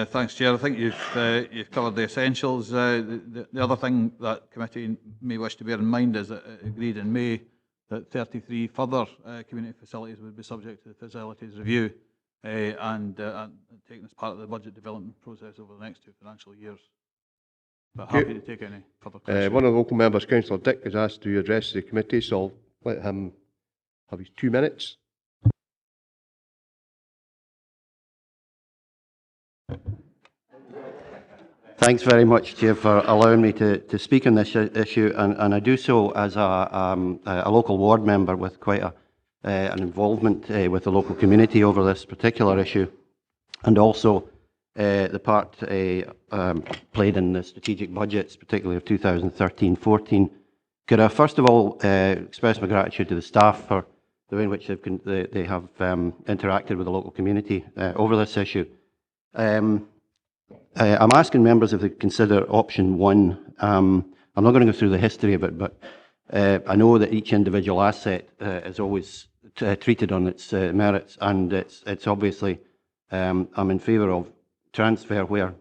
[SPEAKER 2] Thanks, Chair. I think you've covered the essentials. The other thing that committee may wish to bear in mind is that it agreed in May that 33 further community facilities would be subject to the facilities review and taken as part of the budget development process over the next 2 financial years. But happy to take any further questions.
[SPEAKER 1] One of the local members, Councillor Dick, is asked to address the committee, so I'll let him have his 2 minutes.
[SPEAKER 13] Thanks very much, Chair, for allowing me to speak on this issue, and I do so as a local ward member with quite an involvement with the local community over this particular issue, and also the part played in the strategic budgets, particularly of 2013-14. Could I first of all express my gratitude to the staff for the way in which they have interacted with the local community over this issue. I'm asking members if they consider option 1. I'm not going to go through the history of it, but I know that each individual asset is always treated on its merits, and it's obviously I'm in favour of transfer where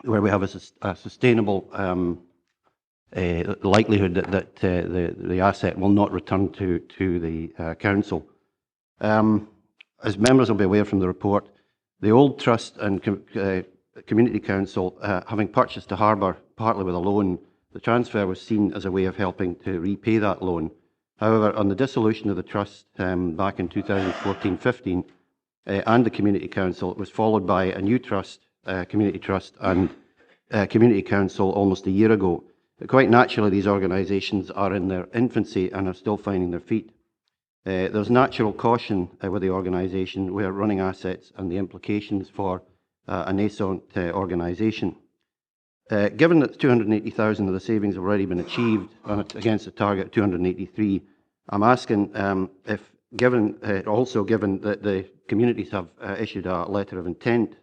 [SPEAKER 13] we have a sustainable likelihood that the asset will not return to the council. As members will be aware from the report, the old trust and community council, having purchased the harbour partly with a loan, the transfer was seen as a way of helping to repay that loan. However, on the dissolution of the trust back in 2014-15 and the community council, it was followed by a new trust, community trust and community council almost a year ago. But quite naturally, these organisations are in their infancy and are still finding their feet. There's natural caution with the organisation, where running assets and the implications for a nascent organisation. Given that 280,000 of the savings have already been achieved against a target of 283, I'm asking if, given that the communities have issued a letter of intent,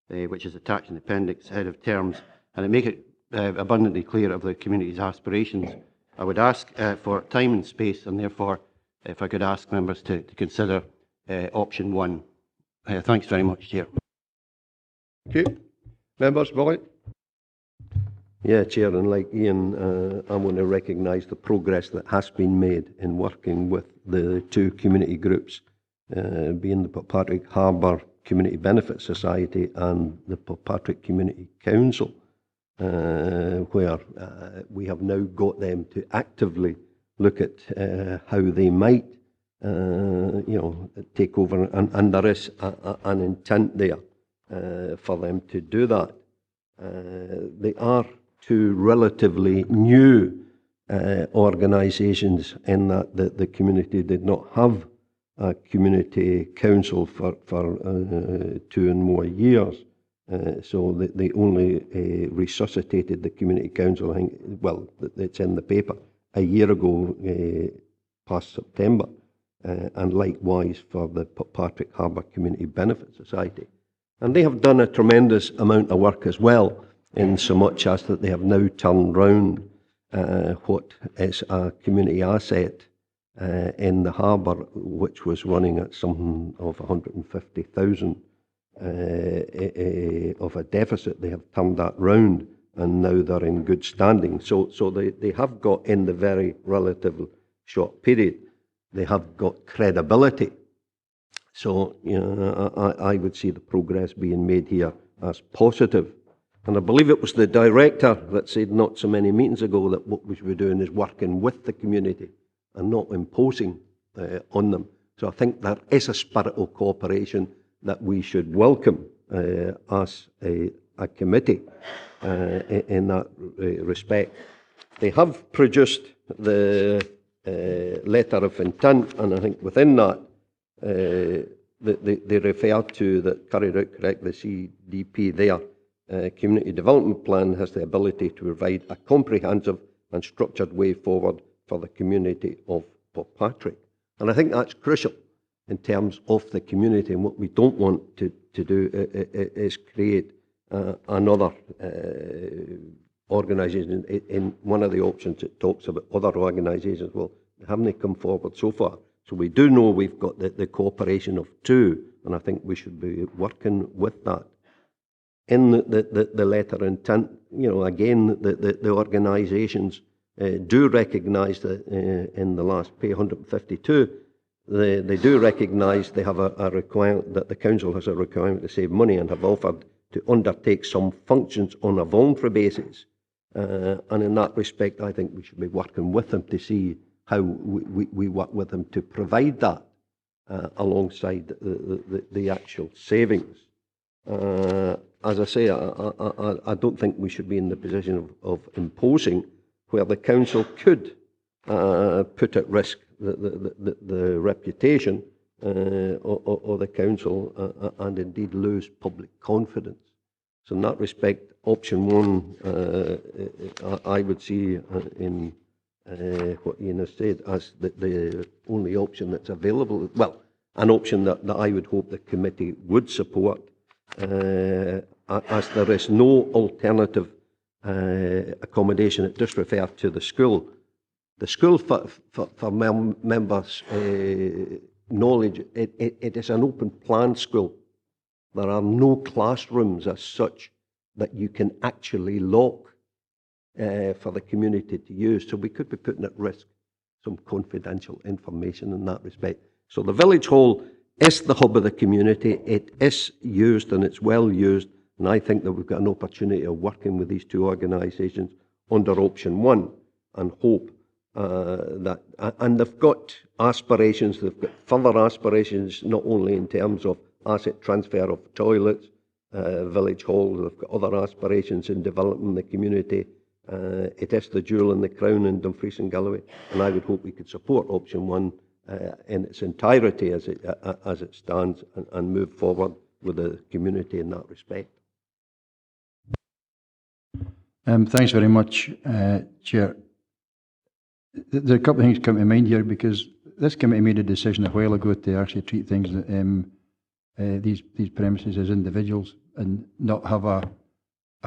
[SPEAKER 13] which is attached in the appendix ahead of terms, and it make it abundantly clear of the community's aspirations, I would ask for time and space, and therefore, if I could ask members to consider option 1. Thanks very much, Chair.
[SPEAKER 1] Okay. Members, Molly?
[SPEAKER 7] Yeah, Chair, and like Ian, I want to recognise the progress that has been made in working with the two community groups, being the Portpatrick Harbour Community Benefit Society and the Portpatrick Community Council, where we have now got them to actively look at how they might, take over, and there is an intent there for them to do that. They are two relatively new organisations in that the community did not have a community council for 2 and more years. So they only resuscitated the community council, I think, well, it's in the paper, a year ago, past September, and likewise for the Portpatrick Harbour Community Benefit Society. And they have done a tremendous amount of work as well, in so much as that they have now turned round what is a community asset in the harbour, which was running at something of 150,000 of a deficit. They have turned that round, and now they're in good standing. So they have got, in the very relative short period, they have got credibility. So I would see the progress being made here as positive. And I believe it was the director that said not so many meetings ago that what we should be doing is working with the community and not imposing on them. So I think there is a spirit of cooperation that we should welcome as a committee in that respect. They have produced the letter of intent, and I think within that they refer to that, carried out correctly, CDP there. Community Development Plan has the ability to provide a comprehensive and structured way forward for the community of Portpatrick. And I think that's crucial in terms of the community, and what we don't want to do is create another organisation. In one of the options it talks about other organisations. Well, they haven't come forward so far. So we do know we've got the cooperation of two, and I think we should be working with that. In the letter of intent, again, the organisations do recognise that in the last pay 152, they do recognise they have a requirement, that the council has a requirement to save money, and have offered to undertake some functions on a voluntary basis. And in that respect, I think we should be working with them to see how we work with them to provide that alongside the actual savings. As I say, I don't think we should be in the position of imposing, where the council could put at risk the reputation of the council and indeed lose public confidence. So in that respect, option 1, I would see in what Ian has said as the only option that's available. Well, an option that I would hope the committee would support, as there is no alternative accommodation. It just referred to the school. The school, for members' knowledge, it is an open plan school. There are no classrooms as such that you can actually lock. for the community to use. So we could be putting at risk some confidential information in that respect. So the village hall is the hub of the community. It is used and it's well used. And I think that we've got an opportunity of working with these two organisations under option one and hope that, and they've got aspirations, they've got further aspirations, not only in terms of asset transfer of toilets, village hall, they've got other aspirations in developing the community. It is the jewel in the crown in Dumfries and Galloway, and I would hope we could support option one in its entirety as it stands and move forward with the community in that respect.
[SPEAKER 8] Thanks very much, Chair. There are a couple of things come to mind here, because this committee made a decision a while ago to actually treat things, these premises as individuals and not have a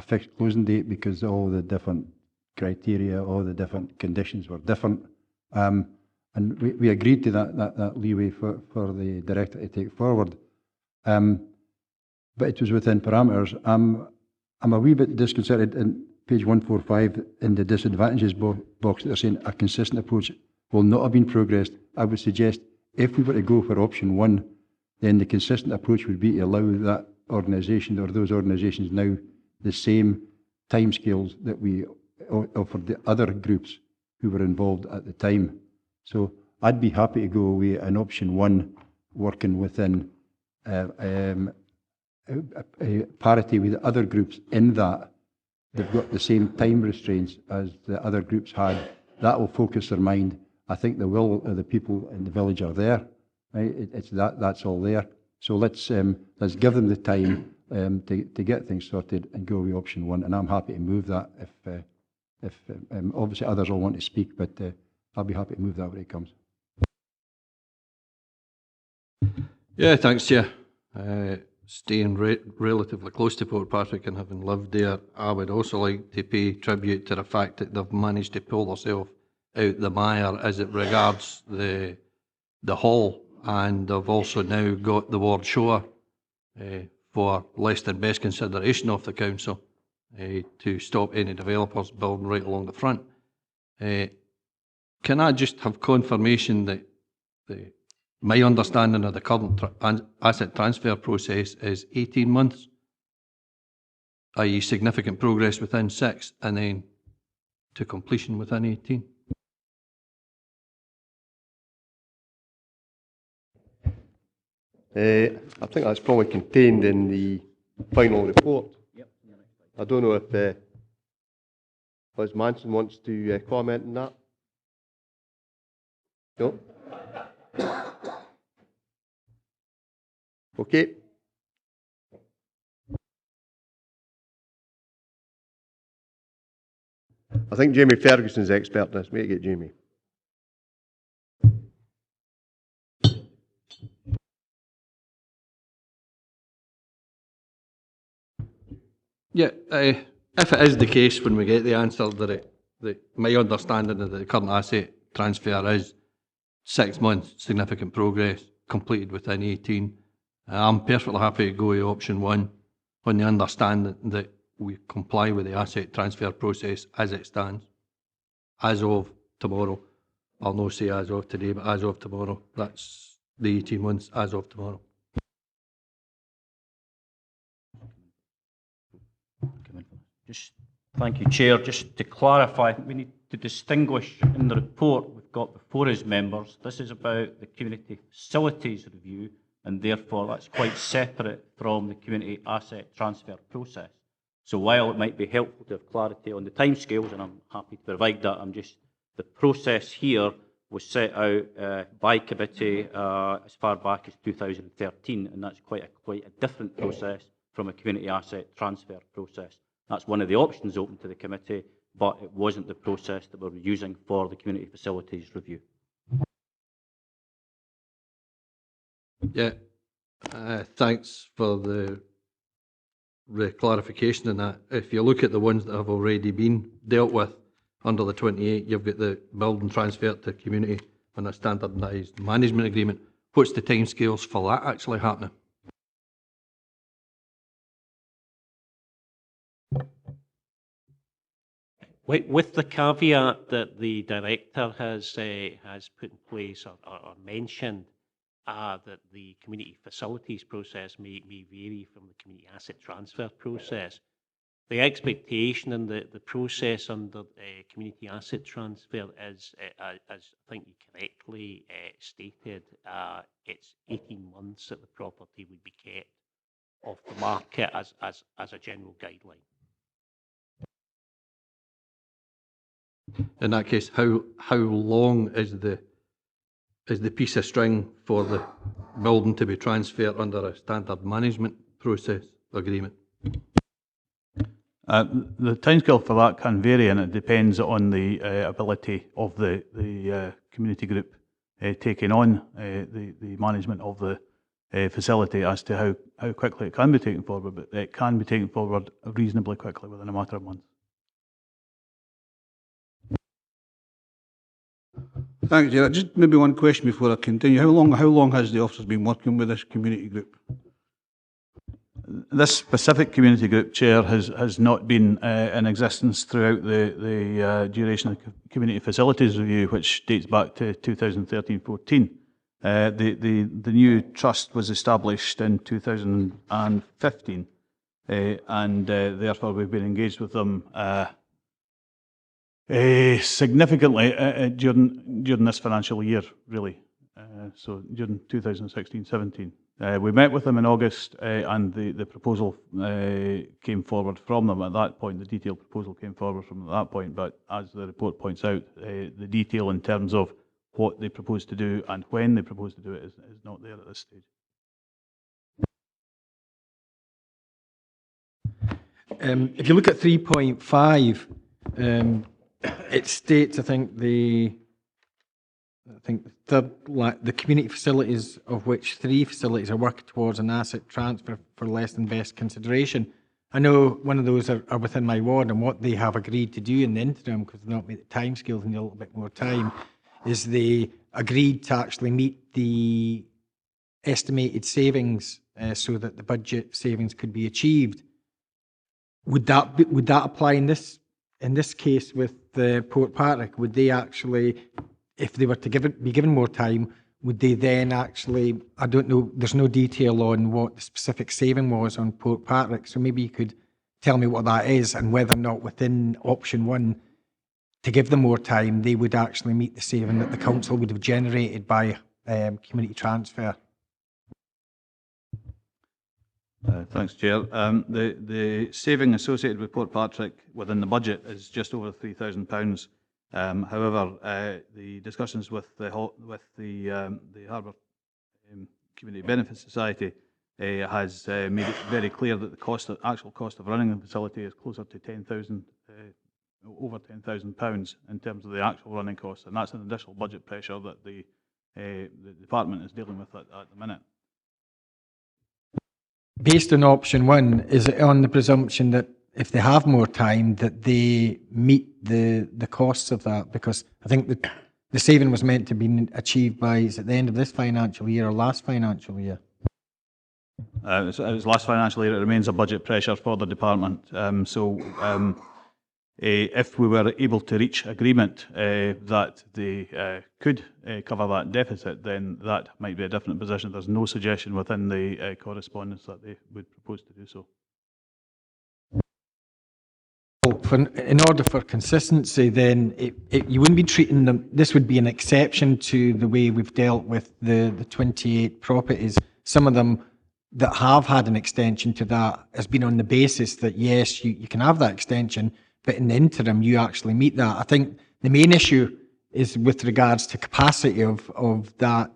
[SPEAKER 8] fixed closing date, because all the different criteria, all the different conditions were different. And we agreed to that leeway for the director to take forward. But it was within parameters. I'm a wee bit disconcerted in page 145 in the disadvantages box. They're saying a consistent approach will not have been progressed. I would suggest if we were to go for option one, then the consistent approach would be to allow that organisation or those organisations now the same timescales that we offered the other groups who were involved at the time. So I'd be happy to go away in option one, working within a parity with the other groups in that they've got the same time restraints as the other groups had. That will focus their mind. I think the will of the people in the village are there. Right? It's that's all there. So let's give them the time to get things sorted and go with option one. And I'm happy to move that if obviously others will want to speak, but I'll be happy to move that when it comes.
[SPEAKER 2] Yeah, thanks, Chair. Staying relatively close to Portpatrick and having lived there, I would also like to pay tribute to the fact that they've managed to pull themselves out the mire as it regards the hall, and they've also now got the ward shower for less than best consideration of the council to stop any developers building right along the front. Can I just have confirmation that my understanding of the current asset transfer process is 18 months, i.e. significant progress within 6 and then to completion within 18?
[SPEAKER 1] I think that's probably contained in the final report. Yep. I don't know if Liz Manson wants to comment on that. No? Okay. I think Jamie Ferguson's expert in this. May I get Jamie?
[SPEAKER 2] Yeah, if it is the case when we get the answer that my understanding of the current asset transfer is 6 months, significant progress, completed within 18, I'm perfectly happy to go with option one on the understanding that we comply with the asset transfer process as it stands, as of tomorrow. I'll not say as of today, but as of tomorrow. That's the 18 months as of tomorrow.
[SPEAKER 14] Thank you, Chair. Just to clarify, we need to distinguish in the report we've got before us, members. This is about the Community Facilities Review, and therefore that's quite separate from the Community Asset Transfer process. So while it might be helpful to have clarity on the timescales, and I'm happy to provide that, the process here was set out by committee as far back as 2013, and that's quite a different process from a Community Asset Transfer process. That's one of the options open to the committee, but it wasn't the process that we're using for the Community Facilities Review.
[SPEAKER 2] Yeah, thanks for the clarification on that. If you look at the ones that have already been dealt with under the 28, you've got the building transfer to community on a standardised management agreement. What's the timescales for that actually happening?
[SPEAKER 15] With the caveat that the director has put in place or mentioned that the community facilities process may vary from the community asset transfer process, the expectation and the process under community asset transfer is, as I think you correctly stated, it's 18 months that the property would be kept off the market as a general guideline.
[SPEAKER 2] In that case, how long is the piece of string for the building to be transferred under a standard management process agreement?
[SPEAKER 14] The timescale for that can vary, and it depends on the ability of the community group taking on the management of the facility as to how quickly it can be taken forward, but it can be taken forward reasonably quickly within a matter of months.
[SPEAKER 6] Thanks, Gerard. Just maybe one question before I continue. How long has the officers been working with this community group?
[SPEAKER 14] This specific community group, Chair, has not been in existence throughout the duration of the Community Facilities Review, which dates back to 2013-14. The new trust was established in 2015, and therefore we've been engaged with them significantly during this financial year, really. So during 2016-17. We met with them in August, and the proposal came forward from them at that point. The detailed proposal came forward from them at that point, but as the report points out, the detail in terms of what they propose to do and when they propose to do it is not there at this stage.
[SPEAKER 16] If you look at 3.5, it states, I think the community facilities, of which 3 facilities are working towards an asset transfer for less than best consideration. I know one of those are within my ward, and what they have agreed to do in the interim, because they've not made the timescales and need a little bit more time, is they agreed to actually meet the estimated savings so that the budget savings could be achieved. Would that apply in this case with Portpatrick? Would they actually, if they were to be given more time, would they then actually, I don't know, there's no detail on what the specific saving was on Portpatrick, so maybe you could tell me what that is and whether or not within option 1, to give them more time, they would actually meet the saving that the council would have generated by community transfer.
[SPEAKER 14] Thanks, Chair. The saving associated with Portpatrick within the budget is just over £3,000. However, the discussions with the Harbour Community Benefit Society has made it very clear that the actual cost of running the facility is closer to over £10,000 in terms of the actual running costs, and that's an additional budget pressure that the department is dealing with at the minute.
[SPEAKER 16] Based on option 1, is it on the presumption that if they have more time, that they meet the costs of that? Because I think the saving was meant to be achieved by, is it the end of this financial year or last financial year?
[SPEAKER 14] It was last financial year. It remains a budget pressure for the department. If we were able to reach agreement that they could cover that deficit, then that might be a different position. There's no suggestion within the correspondence that they would propose to do so.
[SPEAKER 16] In order for consistency, then you wouldn't be treating them. This would be an exception to the way we've dealt with the 28 properties. Some of them that have had an extension to that has been on the basis that yes, you can have that extension, but in the interim you actually meet that. I think the main issue is with regards to capacity of that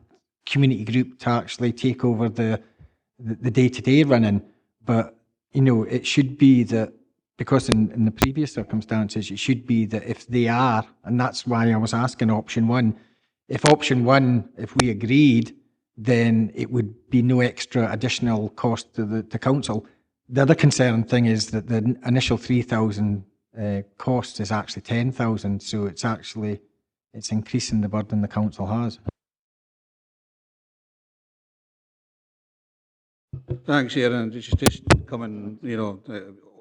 [SPEAKER 16] community group to actually take over the day-to-day running. But it should be that, because in the previous circumstances, it should be that if they are, and that's why I was asking option 1, if option 1, if we agreed, then it would be no extra additional cost to the council. The other concerning thing is that the initial 3,000 cost is actually 10,000, so it's increasing the burden the council has.
[SPEAKER 6] Thanks, Aaron. Just coming,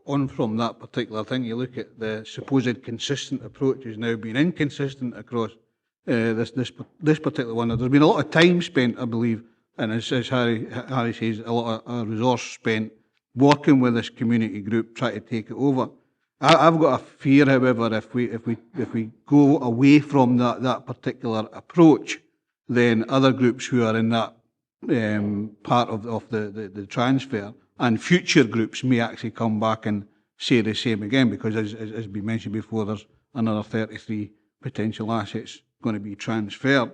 [SPEAKER 6] on from that particular thing, you look at the supposed consistent approach has now been inconsistent across this particular one. There's been a lot of time spent, I believe, and as Harry says, a lot of resource spent working with this community group, trying to take it over. I've got a fear, however, if we go away from that particular approach, then other groups who are in that part of the transfer and future groups may actually come back and say the same again, because as we mentioned before, there's another 33 potential assets going to be transferred.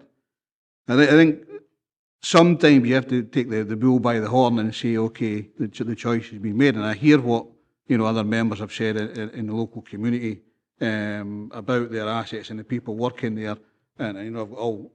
[SPEAKER 6] I think sometimes you have to take the bull by the horn and say, okay, the choice has been made. And I hear what other members have said in the local community about their assets and the people working there, and I've got all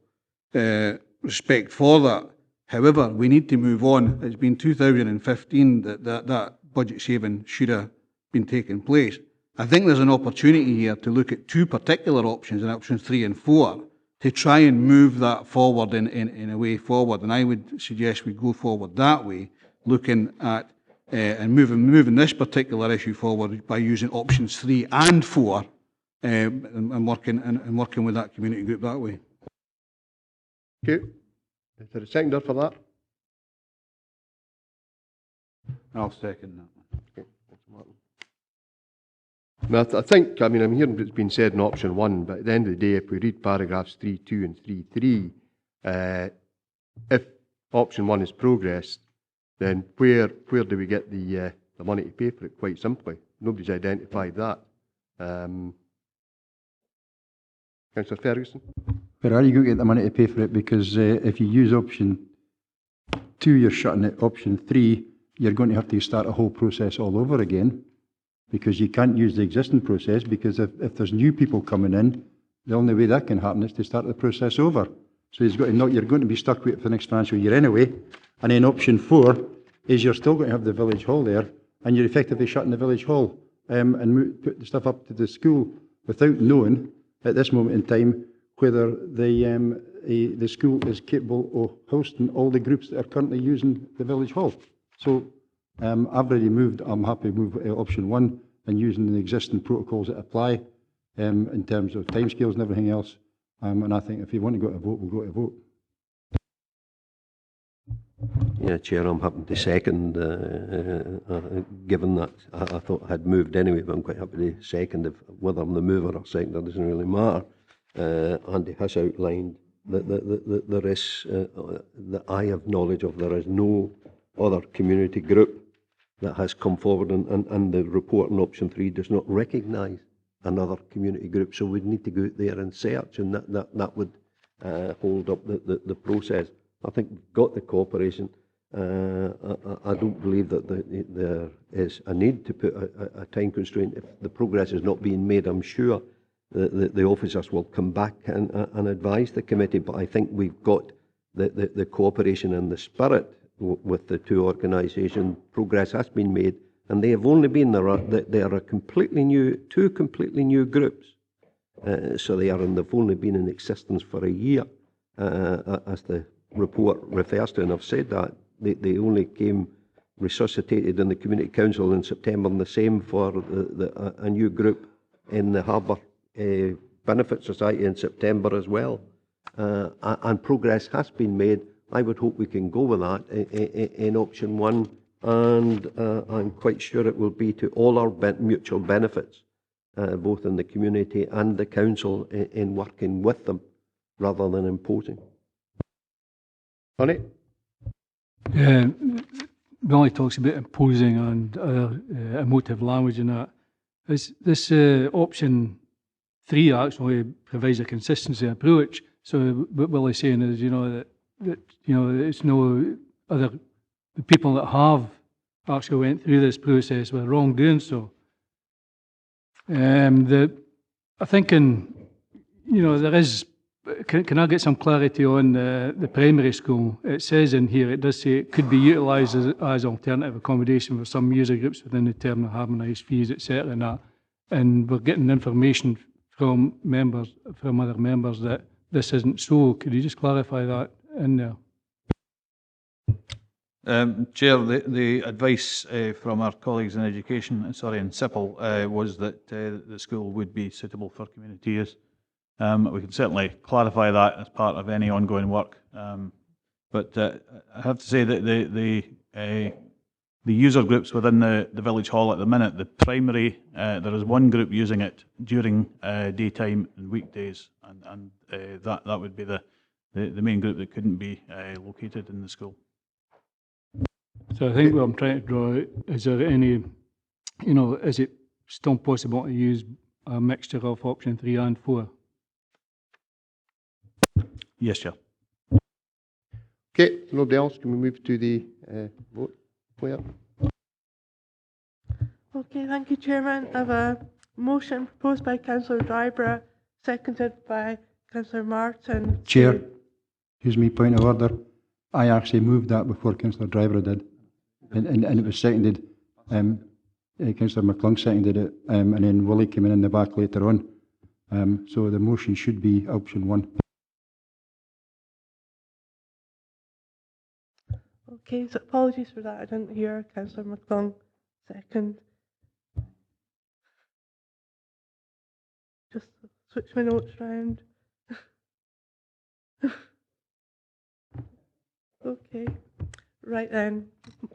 [SPEAKER 6] respect for that. However, we need to move on. It's been 2015 that budget saving should have been taking place. I think there's an opportunity here to look at two particular options, and options 3 and 4, to try and move that forward in a way forward. And I would suggest we go forward that way, looking at and moving this particular issue forward by using options 3 and 4 and working with that community group that way.
[SPEAKER 1] Thank you. Is there a seconder for that?
[SPEAKER 6] I'll second that.
[SPEAKER 1] Okay. Well, I think, I'm hearing what's been said in option 1, but at the end of the day, if we read paragraphs 3.2 and 3.3, if option 1 is progressed, then where do we get the money to pay for it? Quite simply, nobody's identified that. Councillor Ferguson?
[SPEAKER 8] Where are you going to get the money to pay for it? Because if you use option 2, you're shutting it. Option 3, you're going to have to start a whole process all over again, because you can't use the existing process, because if there's new people coming in, the only way that can happen is to start the process over. So you're going to be stuck with it for the next financial year anyway. And then option 4 is you're still going to have the village hall there, and you're effectively shutting the village hall and put the stuff up to the school without knowing at this moment in time whether the school is capable of hosting all the groups that are currently using the village hall. So I've already moved. I'm happy to move option 1 and using the existing protocols that apply in terms of timescales and everything else. And I think if you want to go to vote, we'll go to vote.
[SPEAKER 7] Yeah, Chair, I'm happy to second, given that I thought I had moved anyway, but I'm quite happy to second. Whether I'm the mover or seconder doesn't really matter. Andy has outlined that there is, that I have knowledge of, there is no other community group that has come forward, and the report in option 3 does not recognise another community group, so we'd need to go out there and search, and that would hold up the process. I think we've got the cooperation. I don't believe that there is a need to put a time constraint. If the progress is not being made, I'm sure the officers will come back and advise the committee, but I think we've got the cooperation and the spirit with the two organisations. Progress has been made, and they have only been there. They are two completely new groups, so they've only been in existence for a year, as the report refers to, and I've said that they only came resuscitated in the community council in September, and the same for a new group in the Harbour Benefit Society in September as well, and progress has been made. I would hope we can go with that in option 1, and I'm quite sure it will be to all our mutual benefits, both in the community and the council, in working with them rather than imposing.
[SPEAKER 1] Honey?
[SPEAKER 12] Billy talks about imposing and emotive language and that. This option 3 actually provides a consistency approach. So what Billy's saying is, that it's no other, the people that have actually went through this process were wrong doing so. I think there is. Can I get some clarity on the primary school? It says in here, it does say it could be utilised as alternative accommodation for some user groups within the term of harmonised fees, etc. And we're getting information from other members that this isn't so. Could you just clarify that in there?
[SPEAKER 6] Chair, the advice from our colleagues in education, in SIPL, was that the school would be suitable for community use. We can certainly clarify that as part of any ongoing work. But I have to say that the user groups within the village hall at the minute, the primary, there is one group using it during daytime and weekdays, and that would be the main group that couldn't be located in the school.
[SPEAKER 12] So I think what I'm trying to draw out, is there any, is it still possible to use a mixture of option 3 and 4?
[SPEAKER 6] Yes, Chair.
[SPEAKER 1] Okay, nobody else, can we move to the vote? Claire?
[SPEAKER 3] Okay, thank you, Chairman. I have a motion proposed by Councillor Dryborough, seconded by Councillor Martin.
[SPEAKER 8] Chair, excuse me, point of order. I actually moved that before Councillor Dryborough did, and it was seconded. Councillor McClung seconded it, and then Willie came in the back later on. So the motion should be option 1.
[SPEAKER 3] Okay, so apologies for that. I didn't hear Councillor McClung second. Just switch my notes round. Okay, right then.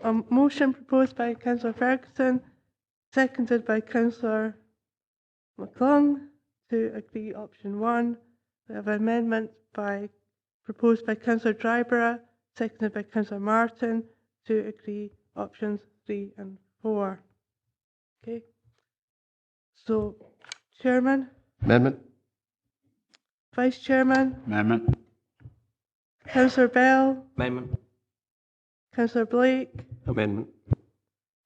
[SPEAKER 3] A motion proposed by Councillor Ferguson, seconded by Councillor McClung to agree option 1. We have an amendment proposed by Councillor Dryborough, seconded by Councillor Martin to agree options 3 and 4. Okay. So, Chairman?
[SPEAKER 1] Amendment?
[SPEAKER 3] Vice Chairman?
[SPEAKER 6] Amendment.
[SPEAKER 3] Councillor Bell?
[SPEAKER 15] Amendment.
[SPEAKER 3] Councillor Blake?
[SPEAKER 15] Amendment.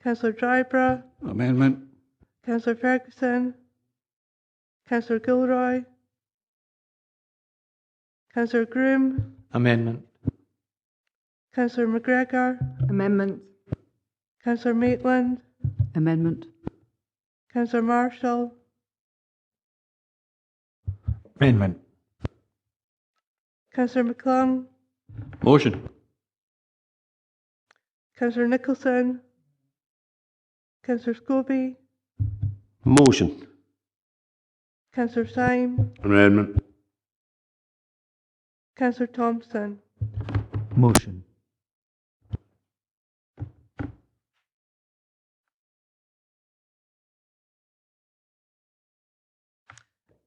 [SPEAKER 3] Councillor Dryborough?
[SPEAKER 6] Amendment.
[SPEAKER 3] Councillor Ferguson? Councillor Gilroy? Councillor Groom?
[SPEAKER 16] Amendment.
[SPEAKER 3] Councillor McGregor?
[SPEAKER 10] Amendment.
[SPEAKER 3] Councillor Maitland?
[SPEAKER 5] Amendment.
[SPEAKER 3] Councillor Marshall?
[SPEAKER 16] Amendment.
[SPEAKER 3] Councillor McClung?
[SPEAKER 2] Motion.
[SPEAKER 3] Councillor Nicholson? Councillor Scobie?
[SPEAKER 7] Motion.
[SPEAKER 3] Councillor Syme?
[SPEAKER 6] Amendment.
[SPEAKER 3] Councillor Thompson?
[SPEAKER 16] Motion.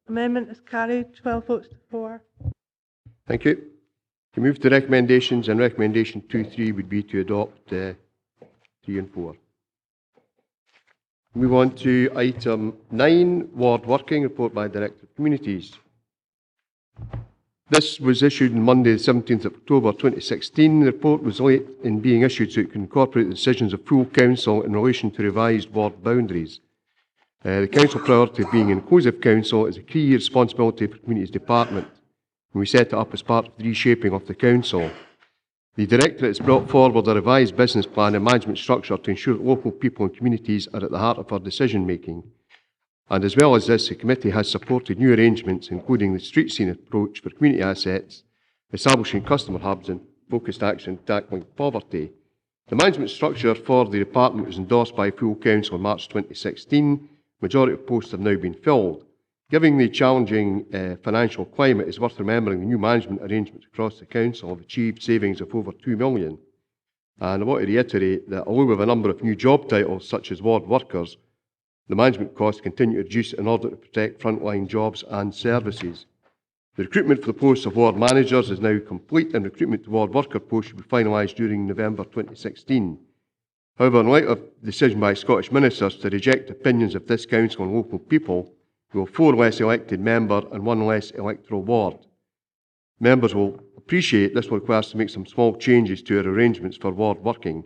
[SPEAKER 3] Amendment is carried, 12 votes to 4.
[SPEAKER 1] Thank you. To move to recommendations, and recommendation 2.3 would be to adopt 3 and 4. Move on to item 9, Ward Working, report by Director of Communities. This was issued on Monday, the 17th of October 2016. The report was late in being issued so it could incorporate the decisions of full council in relation to revised ward boundaries. The council priority of being inclusive council is a key responsibility for Communities Department, and we set it up as part of the reshaping of the council. The Directorate has brought forward a revised business plan and management structure to ensure that local people and communities are at the heart of our decision making. And as well as this, the committee has supported new arrangements, including the street scene approach for community assets, establishing customer hubs and focused action tackling poverty. The management structure for the department was endorsed by full council in March 2016. Majority of posts have now been filled. Given the challenging financial climate, it's worth remembering the new management arrangements across the council have achieved savings of over 2 million. And I want to reiterate that although we have a number of new job titles, such as ward workers, the management costs continue to reduce in order to protect frontline jobs and services. The recruitment for the posts of ward managers is now complete, and recruitment to ward worker posts will be finalised during November 2016. However, in light of the decision by Scottish ministers to reject opinions of this council and local people, we will have 4 less elected member and 1 less electoral ward. Members will appreciate this will require us to make some small changes to our arrangements for ward working.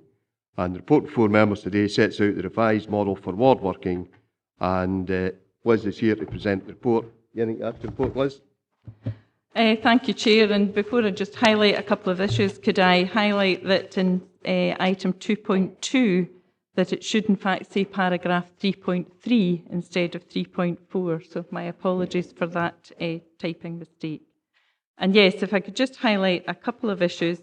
[SPEAKER 1] And the report before members today sets out the revised model for ward working, and Liz is here to present the report. Anything to add to the report, Liz?
[SPEAKER 17] Thank you, Chair. And before I just highlight a couple of issues, could I highlight that in item 2.2 that it should in fact say paragraph 3.3 instead of 3.4. So my apologies for that typing mistake. And yes, if I could just highlight a couple of issues.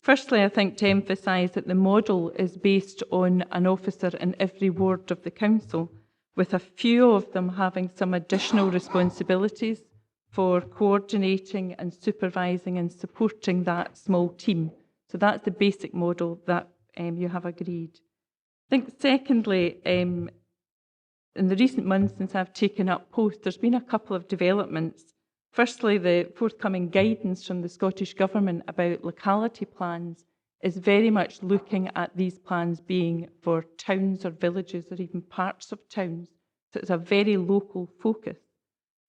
[SPEAKER 17] Firstly, I think to emphasise that the model is based on an officer in every ward of the council, with a few of them having some additional responsibilities for coordinating and supervising and supporting that small team. So that's the basic model that you have agreed. I think secondly, in the recent months since I've taken up post, there's been a couple of developments. Firstly, the forthcoming guidance from the Scottish Government about locality plans is very much looking at these plans being for towns or villages or even parts of towns. So it's a very local focus.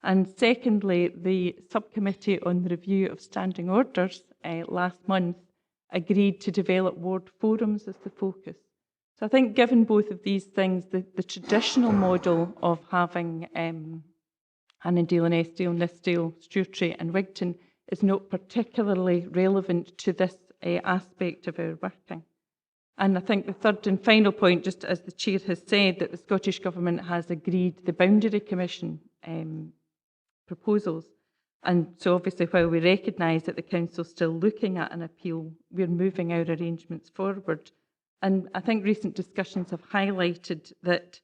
[SPEAKER 17] And secondly, the subcommittee on the review of standing orders last month agreed to develop ward forums as the focus. So I think given both of these things, the traditional model of having Annandale and Eskdale, Nithsdale, Stewartry and Wigton is not particularly relevant to this aspect of our working. And I think the third and final point, just as the Chair has said, that the Scottish Government has agreed the Boundary Commission proposals. And so obviously while we recognise that the Council is still looking at an appeal, we're moving our arrangements forward. And I think recent discussions have highlighted that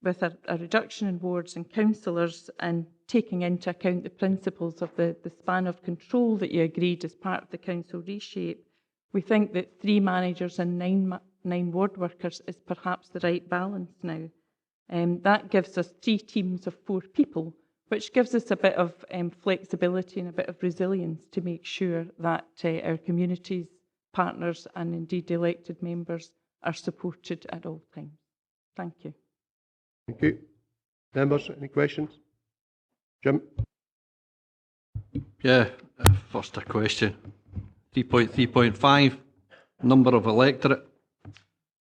[SPEAKER 17] with a reduction in wards and councillors and taking into account the principles of the span of control that you agreed as part of the council reshape, we think that 3 managers and 9 ward workers is perhaps the right balance now. That gives us 3 teams of 4 people, which gives us a bit of flexibility and a bit of resilience to make sure that our communities, partners and indeed elected members are supported at all times. Thank you.
[SPEAKER 1] Thank you. Members, any questions? Jim?
[SPEAKER 2] Yeah, first a question. 3.3.5, number of electorate.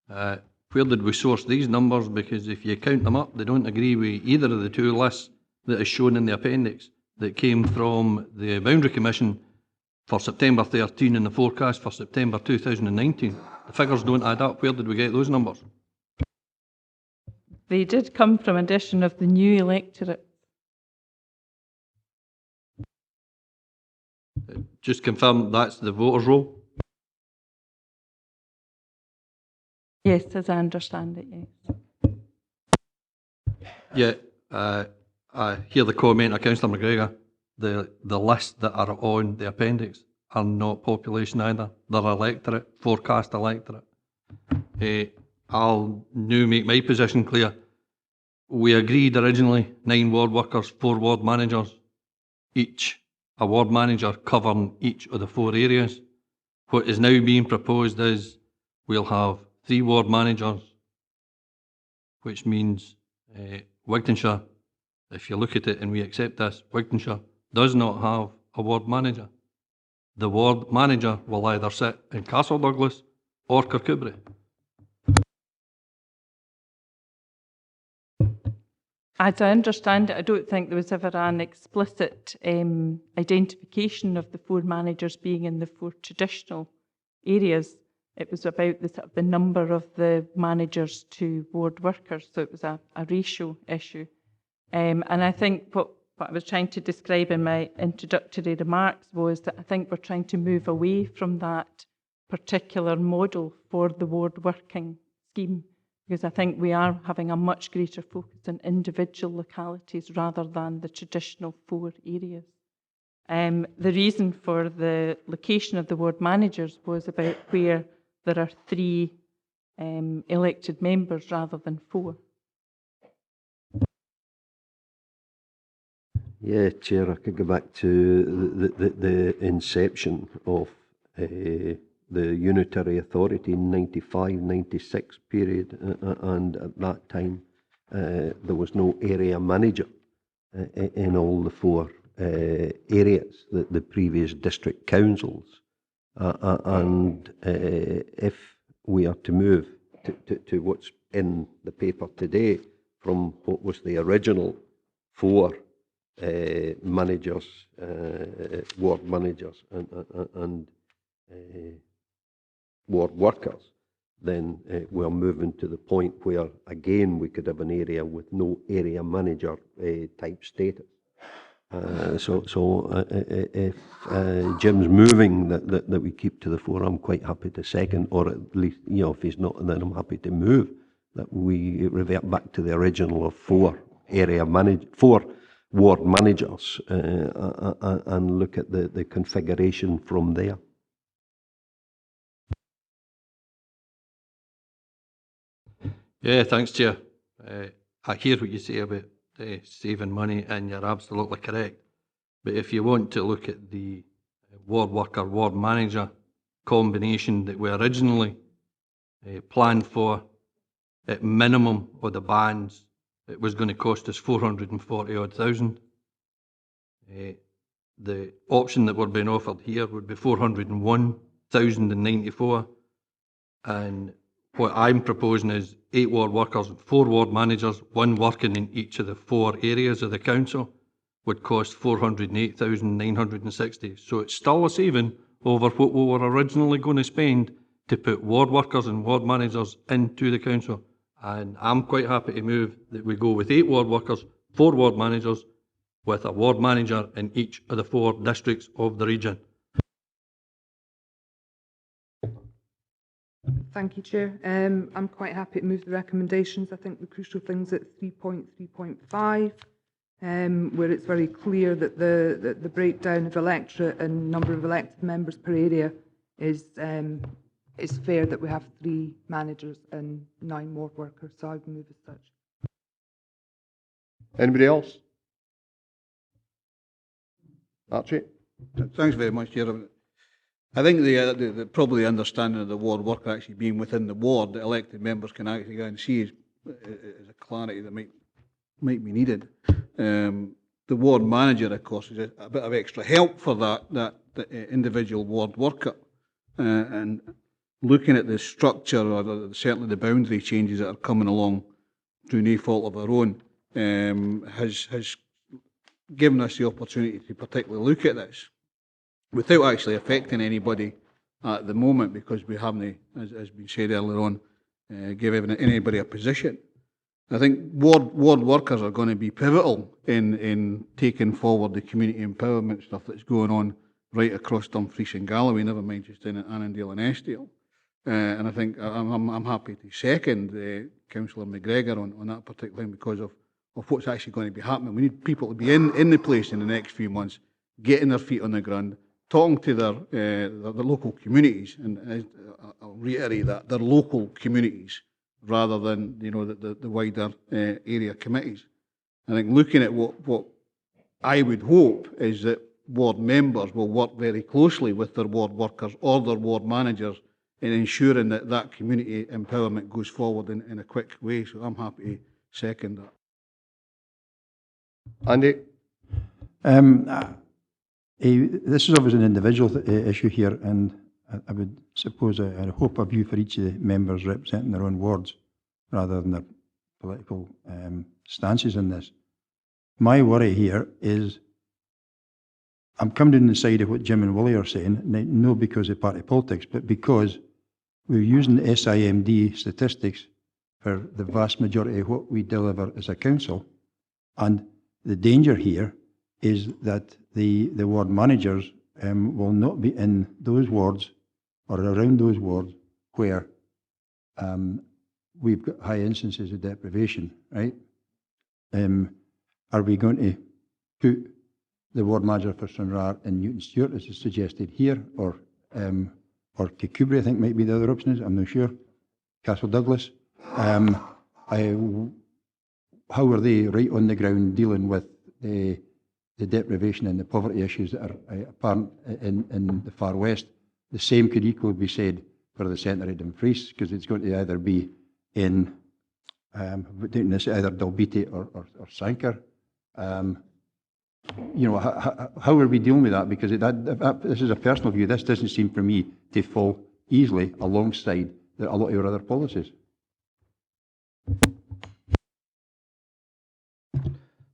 [SPEAKER 2] Where did we source these numbers? Because if you count them up, they don't agree with either of the 2 lists that is shown in the appendix that came from the Boundary Commission for September 13 and the forecast for September 2019. The figures don't add up. Where did we get those numbers?
[SPEAKER 17] They did come from addition of the new electorate.
[SPEAKER 2] Just confirm that's the voters' roll?
[SPEAKER 17] Yes, as I understand it, yes.
[SPEAKER 2] Yeah, I hear the comment of Councillor McGregor. The list that are on the appendix are not population either. They're electorate, forecast electorate. I'll now make my position clear. We agreed originally 9 ward workers, 4 ward managers, each a ward manager covering each of the 4 areas. What is now being proposed is we'll have 3 ward managers, which means Wigtonshire, if you look at it and we accept this, Wigtonshire does not have a ward manager. The ward manager will either sit in Castle Douglas or Kirkcudbright.
[SPEAKER 17] As I understand it, I don't think there was ever an explicit identification of the 4 managers being in the 4 traditional areas. It was about the number of the managers to ward workers, so it was a ratio issue. And I think what I was trying to describe in my introductory remarks was that I think we're trying to move away from that particular model for the ward working scheme, because I think we are having a much greater focus on individual localities rather than the traditional 4 areas. The reason for the location of the ward managers was about where there are 3 elected members rather than 4.
[SPEAKER 7] Yeah, Chair, I could go back to the inception of the unitary authority in 95, 96 period, and at that time there was no area manager in all the 4 areas, the previous district councils. And if we are to move to what's in the paper today from what was the original 4 managers, ward managers and ward workers, then we're moving to the point where again we could have an area with no area manager type status. If Jim's moving that we keep to the 4, I'm quite happy to second, or at least, if he's not, then I'm happy to move that we revert back to the original of 4 ward managers and look at the configuration from there.
[SPEAKER 2] Yeah, thanks, Chair. I hear what you say about saving money, and you're absolutely correct. But if you want to look at the ward worker, ward manager combination that we originally planned for, at minimum of the bands, it was going to cost us 440,000. The option that we're being offered here would be 401,094, and what I'm proposing is 8 ward workers and 4 ward managers, 1 working in each of the 4 areas of the council, would cost 408,960. So it's still a saving over what we were originally going to spend to put ward workers and ward managers into the council. And I'm quite happy to move that we go with 8 ward workers, 4 ward managers, with a ward manager in each of the 4 districts of the region.
[SPEAKER 3] Thank you, Chair. I'm quite happy to move the recommendations. I think the crucial things at 3.3.5, where it's very clear that the breakdown of electorate and number of elected members per area is fair, that we have 3 managers and 9 ward workers. So I would move as such.
[SPEAKER 1] Anybody else? Archie?
[SPEAKER 6] Thanks very much, Chair. I think the probably understanding of the ward worker actually being within the ward that elected members can actually go and see is a clarity that might be needed. The ward manager, of course, is a bit of extra help for that individual ward worker. And looking at the structure, or certainly the boundary changes that are coming along through no fault of our own, has given us the opportunity to particularly look at this, without actually affecting anybody at the moment, because we haven't, as has been said earlier on, give anybody a position. I think ward workers are going to be pivotal in taking forward the community empowerment stuff that's going on right across Dumfries and Galloway, never mind just in Annandale and Estill. And I think I'm happy to second Councillor McGregor on that particular thing, because of what's actually going to be happening. We need people to be in the place in the next few months, getting their feet on the ground, talking to their local communities, and I'll reiterate that, their local communities, rather than the wider area committees. I think looking at what I would hope is that ward members will work very closely with their ward workers or their ward managers in ensuring that community empowerment goes forward in a quick way. So I'm happy to second that.
[SPEAKER 1] Andy?
[SPEAKER 8] This is obviously an individual issue here, and I would suppose I hope a view for each of the members representing their own wards rather than their political stances in this. My worry here is I'm coming down the side of what Jim and Willie are saying, not because of party politics, but because we're using the SIMD statistics for the vast majority of what we deliver as a council. And the danger here is that the ward managers will not be in those wards or around those wards where we've got high instances of deprivation, right? Are we going to put the ward manager for Stranraer in Newton Stewart, as is suggested here, or Kikubri, I think might be the other option, I'm not sure, Castle Douglas? How are they right on the ground dealing with the deprivation and the poverty issues that are apparent in the far west? The same could equally be said for the centre of Dumfries, because it's going to either be in either Dalbeattie or Sanker. How are we dealing with that? Because this is a personal view. This doesn't seem for me to fall easily alongside a lot of your other policies.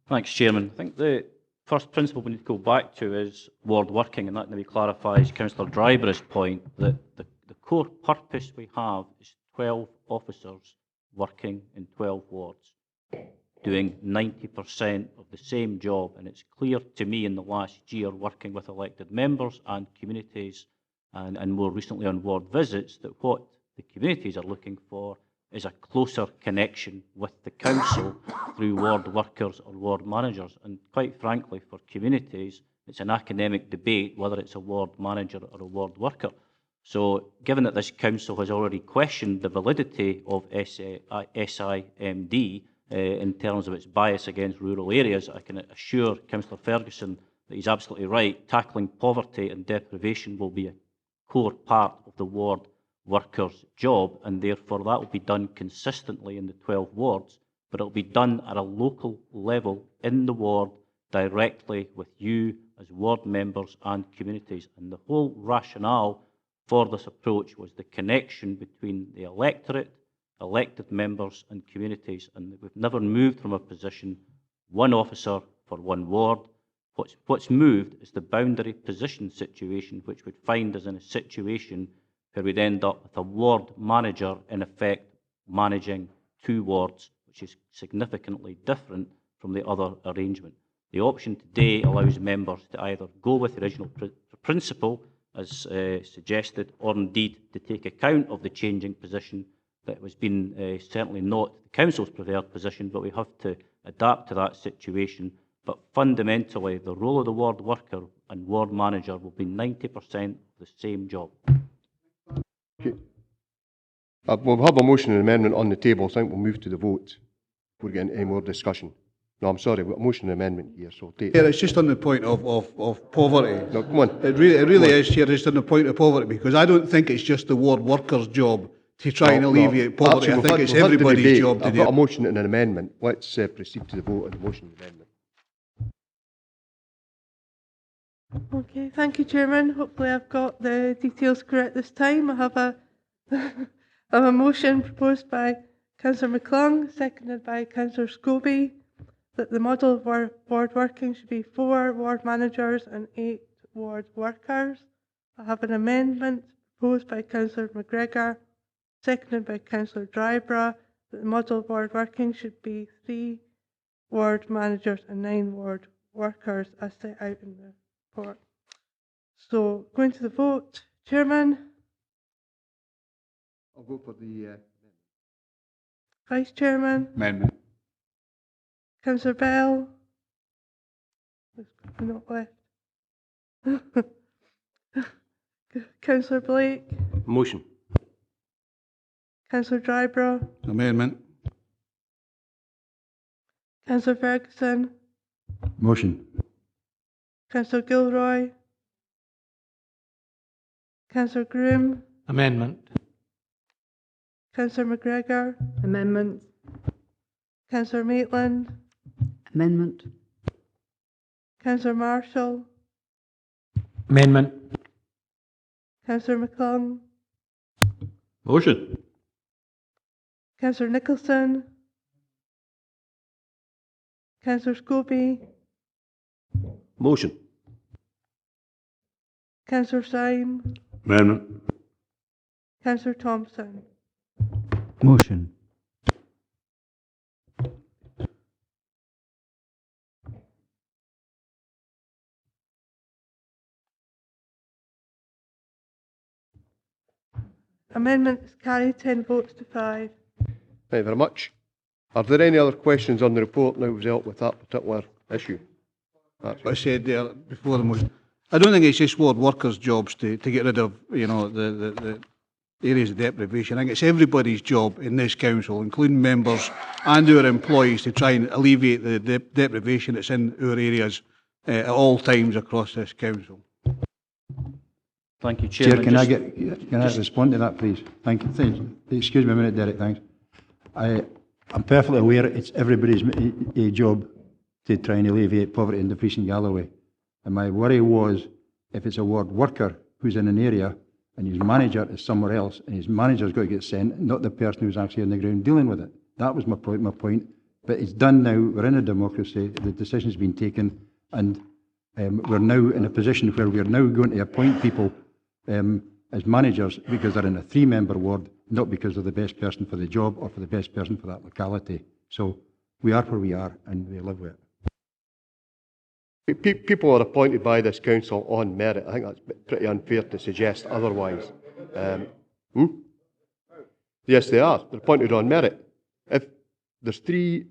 [SPEAKER 14] Thanks, Chairman. I think the first principle we need to go back to is ward working, and that maybe clarifies Councillor Dryborough's point that the core purpose we have is 12 officers working in 12 wards. doing 90% of the same job. And it's clear to me in the last year, working with elected members and communities, and more recently on ward visits, that what the communities are looking for is a closer connection with the council through ward workers or ward managers. And quite frankly, for communities, it's an academic debate whether it's a ward manager or a ward worker. So given that this council has already questioned the validity of SIMD in terms of its bias against rural areas, I can assure Councillor Ferguson that he's absolutely right. Tackling poverty and deprivation will be a core part of the ward worker's job, and therefore that will be done consistently in the 12 wards, but it will be done at a local level in the ward directly with you as ward members and communities. And the whole rationale for this approach was the connection between the electorate, elected members and communities, and we've never moved from a position one officer for one ward. What's moved is the boundary position situation, which would find us in a situation where we'd end up with a ward manager, in effect, managing 2 wards, which is significantly different from the other arrangement. The option today allows members to either go with the original principle, as suggested, or indeed to take account of the changing position that has been certainly not the Council's preferred position, but we have to adapt to that situation. But fundamentally, the role of the ward worker and ward manager will be 90% of the same job.
[SPEAKER 1] Okay. We'll have a motion and amendment on the table, so I think we'll move to the vote before we get into any more discussion. No, I'm sorry, we've got a motion and amendment here, so take
[SPEAKER 6] Yeah, it's just on the point of poverty.
[SPEAKER 1] No, come on.
[SPEAKER 6] It really is, Chair, just on the point of poverty, because I don't think it's just the ward worker's job to try and alleviate poverty. I think it's everybody's job to
[SPEAKER 1] I've
[SPEAKER 6] do
[SPEAKER 1] got a
[SPEAKER 6] it.
[SPEAKER 1] motion and an amendment. Let's proceed to the vote on the motion and amendment.
[SPEAKER 3] Okay, thank you, Chairman. Hopefully I've got the details correct this time. I have a, I have a motion proposed by Councillor McClung, seconded by Councillor Scobie, that the model of ward working should be 4 ward managers and 8 ward workers. I have an amendment proposed by Councillor McGregor, seconded by Councillor Drybrough, that the model of ward working should be 3 ward managers and 9 ward workers as set out in the report. So, going to the vote, Chairman.
[SPEAKER 1] I'll go for the
[SPEAKER 3] Vice Chairman.
[SPEAKER 6] Amendment.
[SPEAKER 3] Councillor Bell. Who's not left? Councillor Blake.
[SPEAKER 15] Motion.
[SPEAKER 3] Councillor Drybrough.
[SPEAKER 6] Amendment.
[SPEAKER 3] Councillor Ferguson.
[SPEAKER 8] Motion.
[SPEAKER 3] Councillor Gilroy. Councillor Groom.
[SPEAKER 16] Amendment.
[SPEAKER 3] Councillor McGregor.
[SPEAKER 5] Amendment.
[SPEAKER 3] Councillor Maitland.
[SPEAKER 5] Amendment.
[SPEAKER 3] Councillor Marshall.
[SPEAKER 16] Amendment.
[SPEAKER 3] Councillor McClung.
[SPEAKER 2] Motion.
[SPEAKER 3] Councillor Nicholson. Councillor Scobie.
[SPEAKER 7] Motion.
[SPEAKER 3] Councillor Syme.
[SPEAKER 6] Amendment.
[SPEAKER 3] Councillor Thompson.
[SPEAKER 8] Motion.
[SPEAKER 3] Amendment is carried 10 votes to 5.
[SPEAKER 1] Thank you very much. Are there any other questions on the report now we've dealt with that particular issue? That's
[SPEAKER 6] I said there before the motion. I don't think it's just ward workers' jobs to get rid of, you know, the areas of deprivation. I think it's everybody's job in this council, including members and our employees, to try and alleviate the deprivation that's in our areas at all times across this council.
[SPEAKER 14] Thank you, Chairman.
[SPEAKER 8] Chair, can I respond to that, please? Thank you. Excuse me a minute, Derek, thanks. I'm perfectly aware it's everybody's job to try and alleviate poverty in Dumfries and Galloway. And my worry was, if it's a ward worker who's in an area and his manager is somewhere else, and his manager's got to get sent, not the person who's actually on the ground dealing with it. That was my point. But it's done now. We're in a democracy. The decision's been taken, and we're now in a position where we're now going to appoint people as managers because they're in a 3-member ward, not because they're the best person for the job or for the best person for that locality. So we are where we are, and we live with it.
[SPEAKER 1] People are appointed by this council on merit. I think that's pretty unfair to suggest otherwise. Yes, they are. They're appointed on merit. If there's 3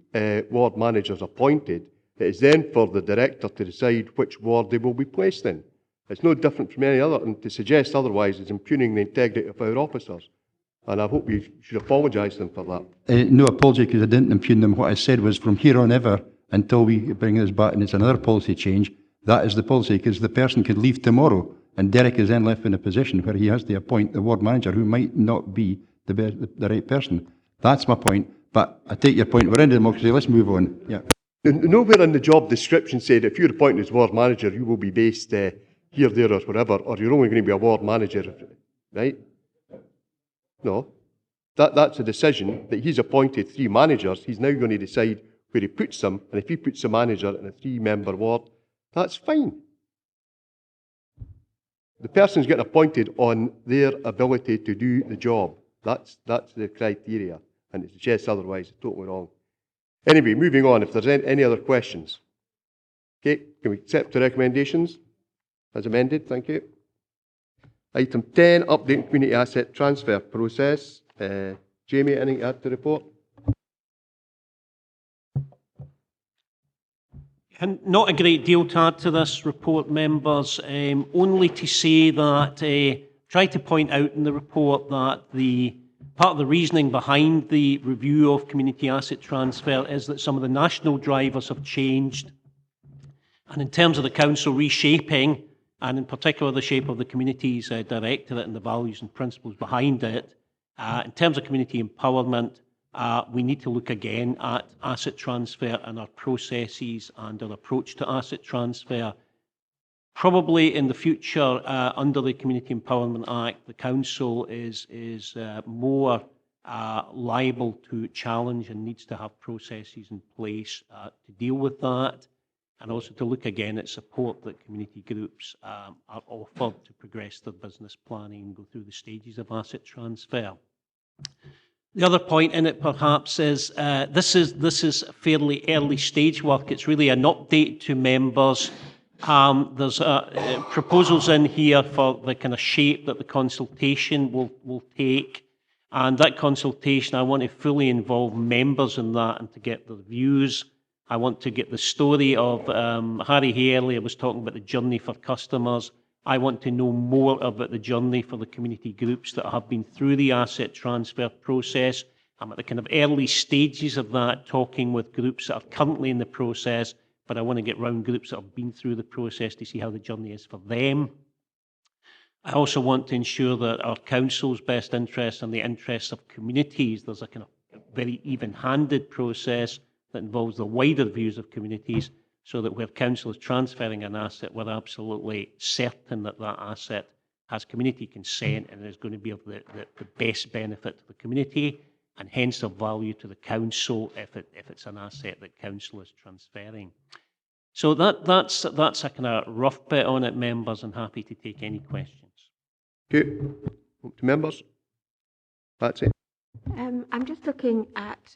[SPEAKER 1] ward managers appointed, it is then for the director to decide which ward they will be placed in. It's no different from any other, and to suggest otherwise is impugning the integrity of our officers. And I hope you should apologise to them for that.
[SPEAKER 8] No apology, because I didn't impugn them. What I said was, from here on ever, until we bring this back and it's another policy change, that is the policy, because the person could leave tomorrow, and Derek is then left in a position where he has to appoint the ward manager who might not be the right person. That's my point. But I take your point. We're in democracy. Let's move on. Yeah.
[SPEAKER 1] Nowhere in the job description said if you're appointed as ward manager, you will be based here, there, or wherever, or you're only going to be a ward manager, right? No. That's a decision that he's appointed 3 managers. He's now going to decide where he puts them, and if he puts a manager in a 3-member ward, that's fine. The person's getting appointed on their ability to do the job. That's the criteria, and it suggests otherwise is totally wrong. Anyway, moving on, if there's any other questions. Okay, can we accept the recommendations as amended? Thank you. Item 10, update community asset transfer process. Jamie, anything to add to the report?
[SPEAKER 15] And not a great deal to add to this report, members, only to say that, try to point out in the report that part of the reasoning behind the review of community asset transfer is that some of the national drivers have changed. And in terms of the council reshaping, and in particular the shape of the community's directorate and the values and principles behind it, in terms of community empowerment, we need to look again at asset transfer and our processes and our approach to asset transfer. Probably in the future, under the Community Empowerment Act, the council is more liable to challenge and needs to have processes in place to deal with that, and also to look again at support that community groups are offered to progress their business planning and go through the stages of asset transfer. The other point in it, perhaps, is this is fairly early stage work. It's really an update to members. There's proposals in here for the kind of shape that the consultation will take, and that consultation, I want to fully involve members in that and to get their views. I want to get the story of Harry Haley was talking about the journey for customers. I want to know more about the journey for the community groups that have been through the asset transfer process. I'm at the kind of early stages of that, talking with groups that are currently in the process, but I want to get round groups that have been through the process to see how the journey is for them. I also want to ensure that our council's best interests and the interests of communities, there's a kind of very even-handed process that involves the wider views of communities, so that where council is transferring an asset, we're absolutely certain that that asset has community consent and is going to be of the best benefit to the community, and hence of value to the council if it's an asset that council is transferring. So that's a kind of rough bit on it, members, and happy to take any questions.
[SPEAKER 1] Okay, up to members. That's it.
[SPEAKER 10] I'm just looking at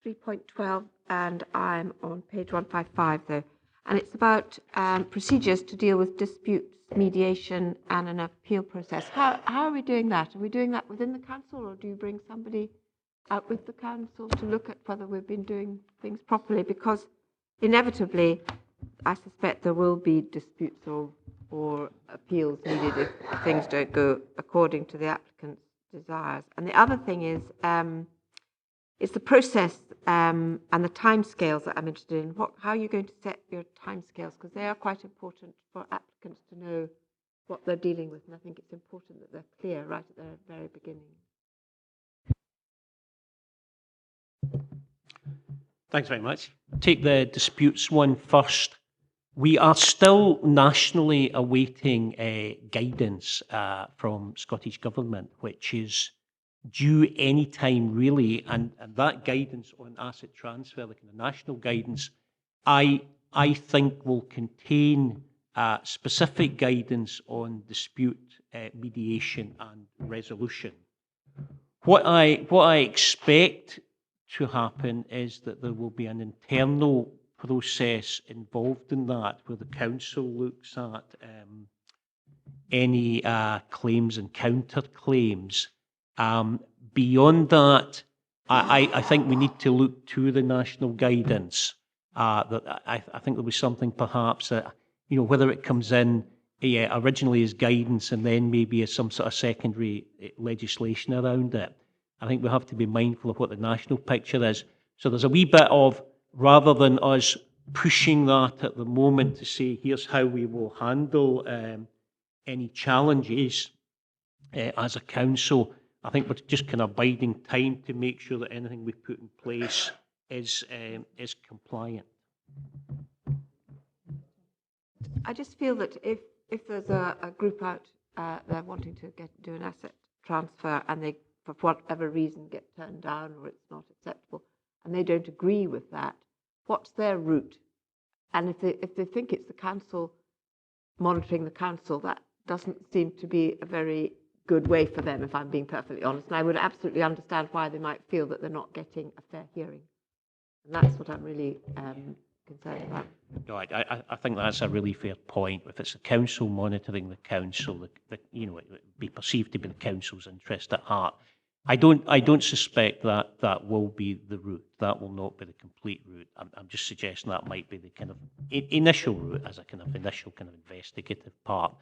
[SPEAKER 10] 3.12, and I'm on page 155 though, and it's about procedures to deal with disputes, mediation and an appeal process. How are we doing that? Are we doing that within the council, or do you bring somebody out with the council to look at whether we've been doing things properly? Because inevitably, I suspect there will be disputes or appeals needed if things don't go according to the applicant's desires. And the other thing is, it's the process and the timescales that I'm interested in. How are you going to set your timescales? Because they are quite important for applicants to know what they're dealing with, and I think it's important that they're clear right at the very beginning.
[SPEAKER 15] Thanks very much. Take the disputes one first. We are still nationally awaiting guidance from Scottish Government, which is due any time really, and that guidance on asset transfer, the kind of national guidance, I think will contain specific guidance on dispute mediation and resolution. What I expect to happen is that there will be an internal process involved in that, where the council looks at any claims and counterclaims. Beyond that, I think we need to look to the national guidance. That I think there'll be something perhaps that, whether it comes in originally as guidance and then maybe as some sort of secondary legislation around it. I think we have to be mindful of what the national picture is. So there's a wee bit of, rather than us pushing that at the moment to say, here's how we will handle any challenges as a council, I think we're just kind of biding time to make sure that anything we put in place is compliant.
[SPEAKER 10] I just feel that if there's a group out there wanting to do an asset transfer and they, for whatever reason, get turned down or it's not acceptable, and they don't agree with that, what's their route? And if they think it's the council monitoring the council, that doesn't seem to be a very good way for them, if I'm being perfectly honest. And I would absolutely understand why they might feel that they're not getting a fair hearing. And that's what I'm really concerned about.
[SPEAKER 15] No, I think that's a really fair point. If it's the council monitoring the council, it would be perceived to be the council's interest at heart. I don't suspect that will be the route. That will not be the complete route. I'm just suggesting that might be the kind of initial route as a kind of initial kind of investigative part.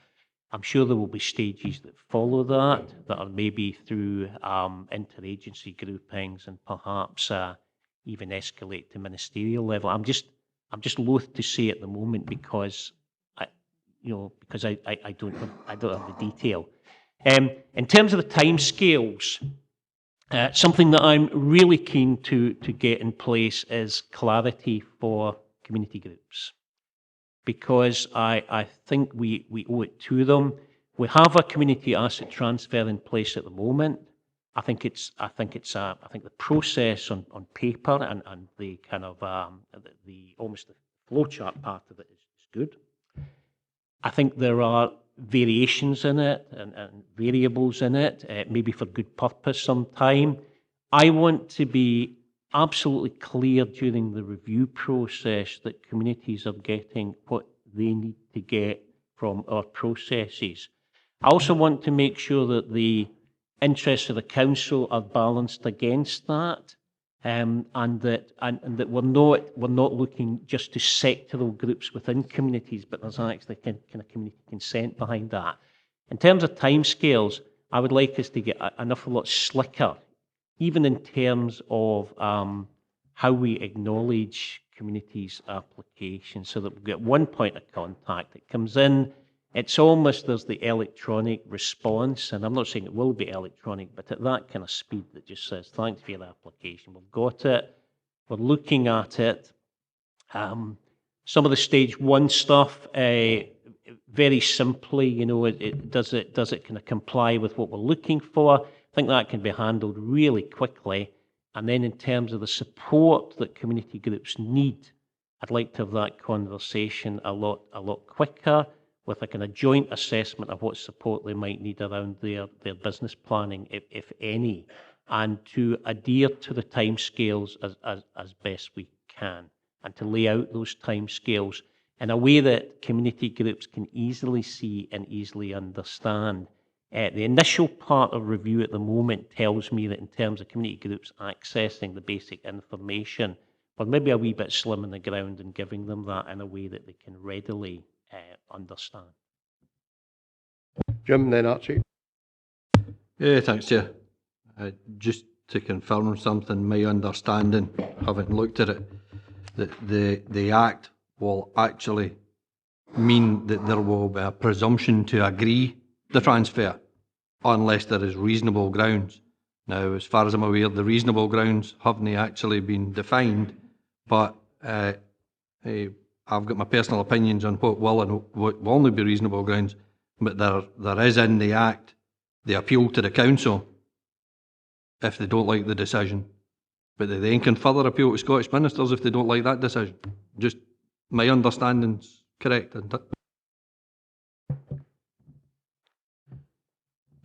[SPEAKER 15] I'm sure there will be stages that follow that are maybe through interagency groupings and perhaps even escalate to ministerial level. I'm just loath to say at the moment because I don't have the detail. In terms of the timescales, something that I'm really keen to get in place is clarity for community groups, because I think we owe it to them. We have a community asset transfer in place at the moment. I think the process on paper and the kind of almost the flowchart part of it is good. I think there are variations in it and variables in it, maybe for good purpose sometime. I want to be absolutely clear during the review process that communities are getting what they need to get from our processes. I also want to make sure that the interests of the council are balanced against that, and that we're not looking just to sectoral groups within communities, but there's actually kind of community consent behind that. In terms of timescales, I would like us to get an awful lot slicker, even in terms of how we acknowledge communities' applications, so that we get one point of contact that comes in. It's almost, there's the electronic response, and I'm not saying it will be electronic, but at that kind of speed that just says, thanks for your application, we've got it, we're looking at it. Some of the stage one stuff, very simply, does it kind of comply with what we're looking for? I think that can be handled really quickly. And then in terms of the support that community groups need, I'd like to have that conversation a lot quicker, with a kind of joint assessment of what support they might need around their business planning, if any, and to adhere to the timescales as best we can, and to lay out those timescales in a way that community groups can easily see and easily understand. The initial part of review at the moment tells me that in terms of community groups accessing the basic information, we're maybe a wee bit slim on the ground in giving them that in a way that they can readily understand.
[SPEAKER 1] Jim, then Archie.
[SPEAKER 2] Yeah, thanks, Chair. Just to confirm something, my understanding, having looked at it, that the Act will actually mean that there will be a presumption to agree the transfer unless there is reasonable grounds. Now, as far as I'm aware, the reasonable grounds haven't actually been defined, but I've got my personal opinions on what will and what will not be reasonable grounds, but there is in the Act the appeal to the council if they don't like the decision, but they then can further appeal to Scottish ministers if they don't like that decision. Just my understanding's correct, isn't it?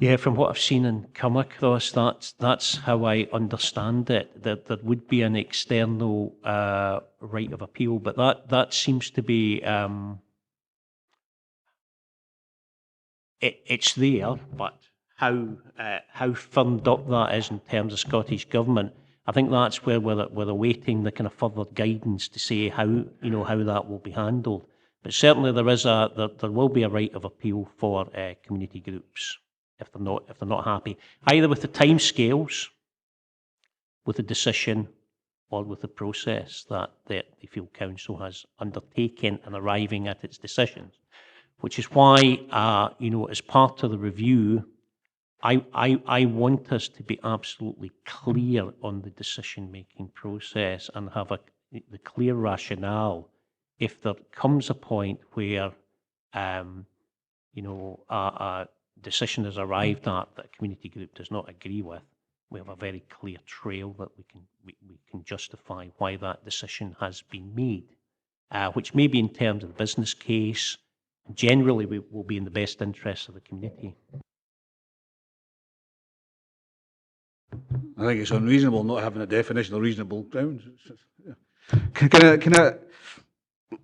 [SPEAKER 15] Yeah, from what I've seen and come across, that's how I understand it. That there would be an external right of appeal, but that seems to be it's there. But how firmed up that is in terms of Scottish Government, I think that's where we're awaiting the kind of further guidance to say how that will be handled. But certainly there will be a right of appeal for community groups if they're not happy, either with the timescales, with the decision, or with the process that they feel council has undertaken in arriving at its decisions. Which is why, as part of the review, I want us to be absolutely clear on the decision-making process and have the clear rationale. If there comes a point where, a decision is arrived at that a community group does not agree with, we have a very clear trail that we can justify why that decision has been made, which may be in terms of the business case. Generally, we will be in the best interest of the community.
[SPEAKER 6] I think it's unreasonable not having a definition of reasonable grounds. Can I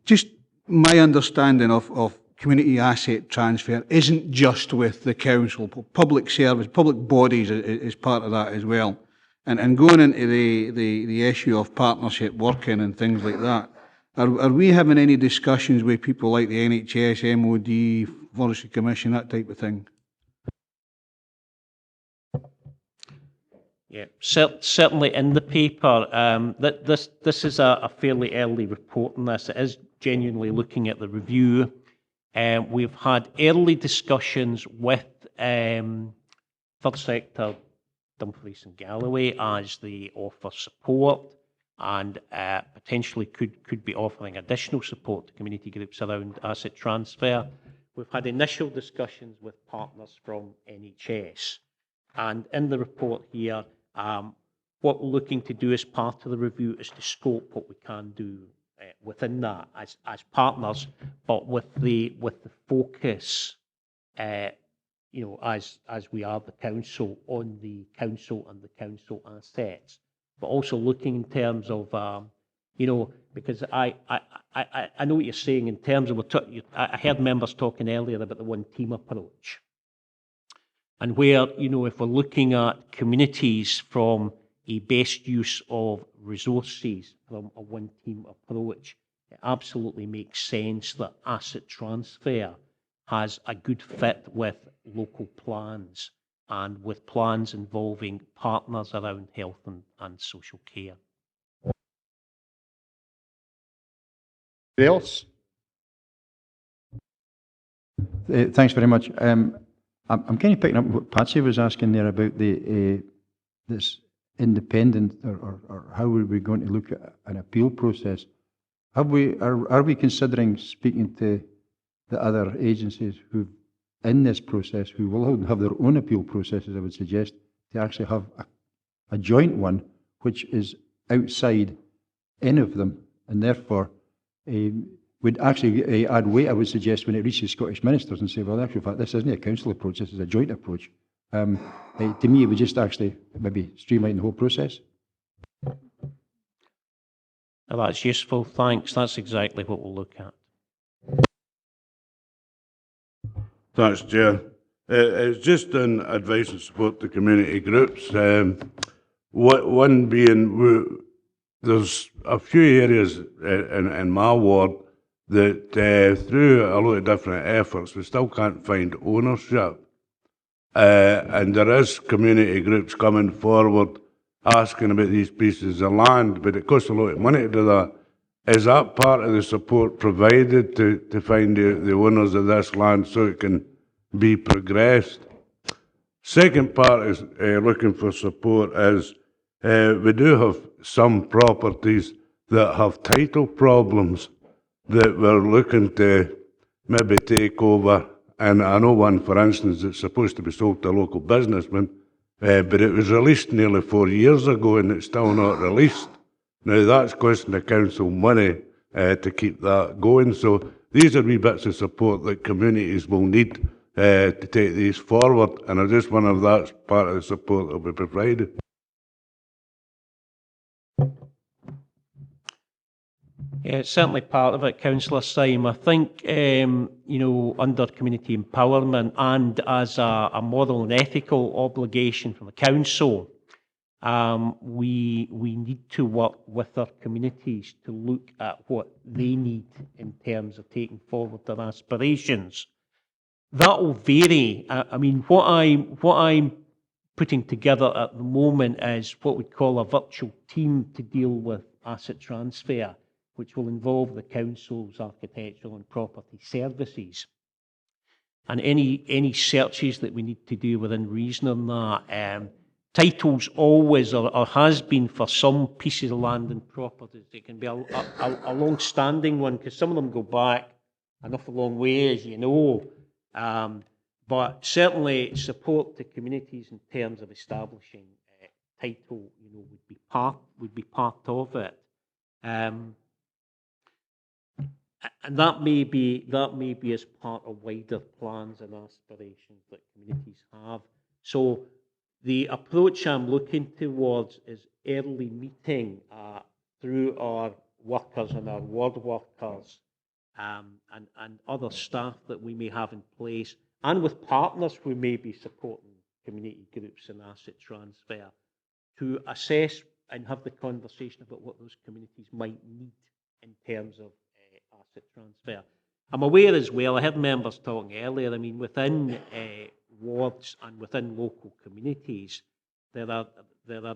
[SPEAKER 6] just, my understanding of community asset transfer isn't just with the council. Public service, public bodies is part of that as well. And going into the issue of partnership working and things like that, are we having any discussions with people like the NHS, MOD, Forestry Commission, that type of thing?
[SPEAKER 15] Yeah, certainly in the paper. This is a fairly early report on this. It is genuinely looking at the review. We've had early discussions with third sector, Dumfries and Galloway, as they offer support and potentially could be offering additional support to community groups around asset transfer. We've had initial discussions with partners from NHS. And in the report here, what we're looking to do as part of the review is to scope what we can do within that as partners, but with the focus, as we are the council, on the council and the council assets, but also looking in terms of, because I know what you're saying in terms of, I heard members talking earlier about the one team approach. And where, if we're looking at communities from a best use of resources from a one-team approach, it absolutely makes sense that asset transfer has a good fit with local plans and with plans involving partners around health and social care.
[SPEAKER 1] Anything else?
[SPEAKER 8] Thanks very much. I'm kind of picking up what Patsy was asking there about this independent, or how are we going to look at an appeal process? Are we considering speaking to the other agencies who, in this process, who will have their own appeal processes, I would suggest, to actually have a joint one, which is outside any of them, and therefore would actually add weight, I would suggest, when it reaches Scottish ministers and say, well, actually, in fact, this isn't a council approach, this is a joint approach. To me, it would just actually maybe streamline the whole process.
[SPEAKER 15] Well, that's useful, thanks. That's exactly what we'll look at.
[SPEAKER 18] Thanks, Chair. It's just an advice and support to community groups. One being, there's a few areas in my ward that through a lot of different efforts, we still can't find ownership. And there is community groups coming forward asking about these pieces of land, but it costs a lot of money to do that. Is that part of the support provided to find the owners of this land so it can be progressed? Second part is looking for support is we do have some properties that have title problems that we're looking to maybe take over. And I know one, for instance, that's supposed to be sold to a local businessman, but it was released nearly 4 years ago and it's still not released. Now that's costing the council money to keep that going. So these are wee bits of support that communities will need to take these forward, and I just wonder if that's part of the support that will be provided.
[SPEAKER 15] Yeah, it's certainly part of it, Councillor Syme. I think, you know, under community empowerment and as a moral and ethical obligation from the council, we need to work with our communities to look at what they need in terms of taking forward their aspirations. That will vary. I mean, what I'm putting together at the moment is what we'd call a virtual team to deal with asset transfer, which will involve the council's architectural and property services. And any searches that we need to do within reason on that. Titles always, or has been for some pieces of land and properties, it can be a long-standing one, because some of them go back an awful long way, as you know. But certainly support to communities in terms of establishing title, you know, would be part of it. And that may be as part of wider plans and aspirations that communities have. So the approach I'm looking towards is early meeting through our workers and our ward workers and other staff that we may have in place, and with partners who may be supporting community groups and asset transfer, to assess and have the conversation about what those communities might need in terms of asset transfer. I'm aware as well, I heard members talking earlier, I mean, within wards and within local communities, there are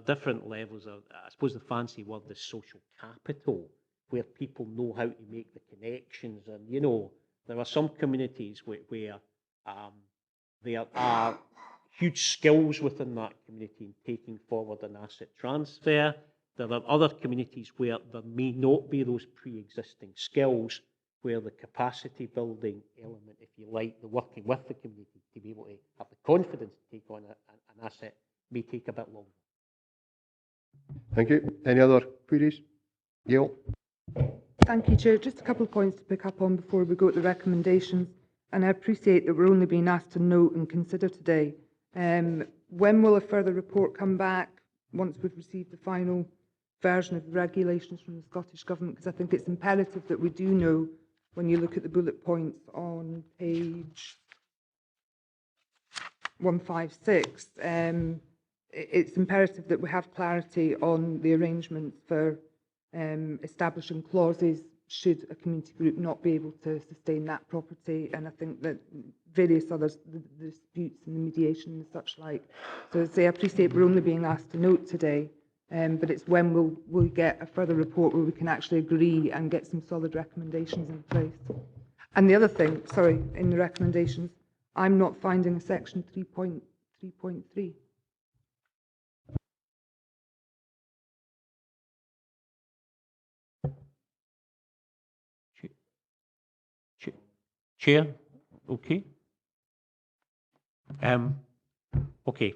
[SPEAKER 15] different levels of, I suppose the fancy word is social capital, where people know how to make the connections. And, you know, there are some communities where there are huge skills within that community in taking forward an asset transfer. There are other communities where there may not be those pre-existing skills, where the capacity building element, if you like, the working with the community to be able to have the confidence to take on an asset may take a bit longer.
[SPEAKER 1] Thank you. Any other queries? Gail?
[SPEAKER 3] Thank you, Chair. Just a couple of points to pick up on before we go to the recommendations. And I appreciate that we're only being asked to note and consider today. When will a further report come back once we've received the final version of the regulations from the Scottish Government? Because I think it's imperative that we do know, when you look at the bullet points on page 156, it's imperative that we have clarity on the arrangements for establishing clauses should a community group not be able to sustain that property. And I think that various others, the disputes and the mediation and such like. So as I say, I appreciate we're only being asked to note today, but it's when we'll get a further report where we can actually agree and get some solid recommendations in place. And the other thing, sorry, in the recommendations, I'm not finding a section 3.3.
[SPEAKER 15] Chair, okay. Okay.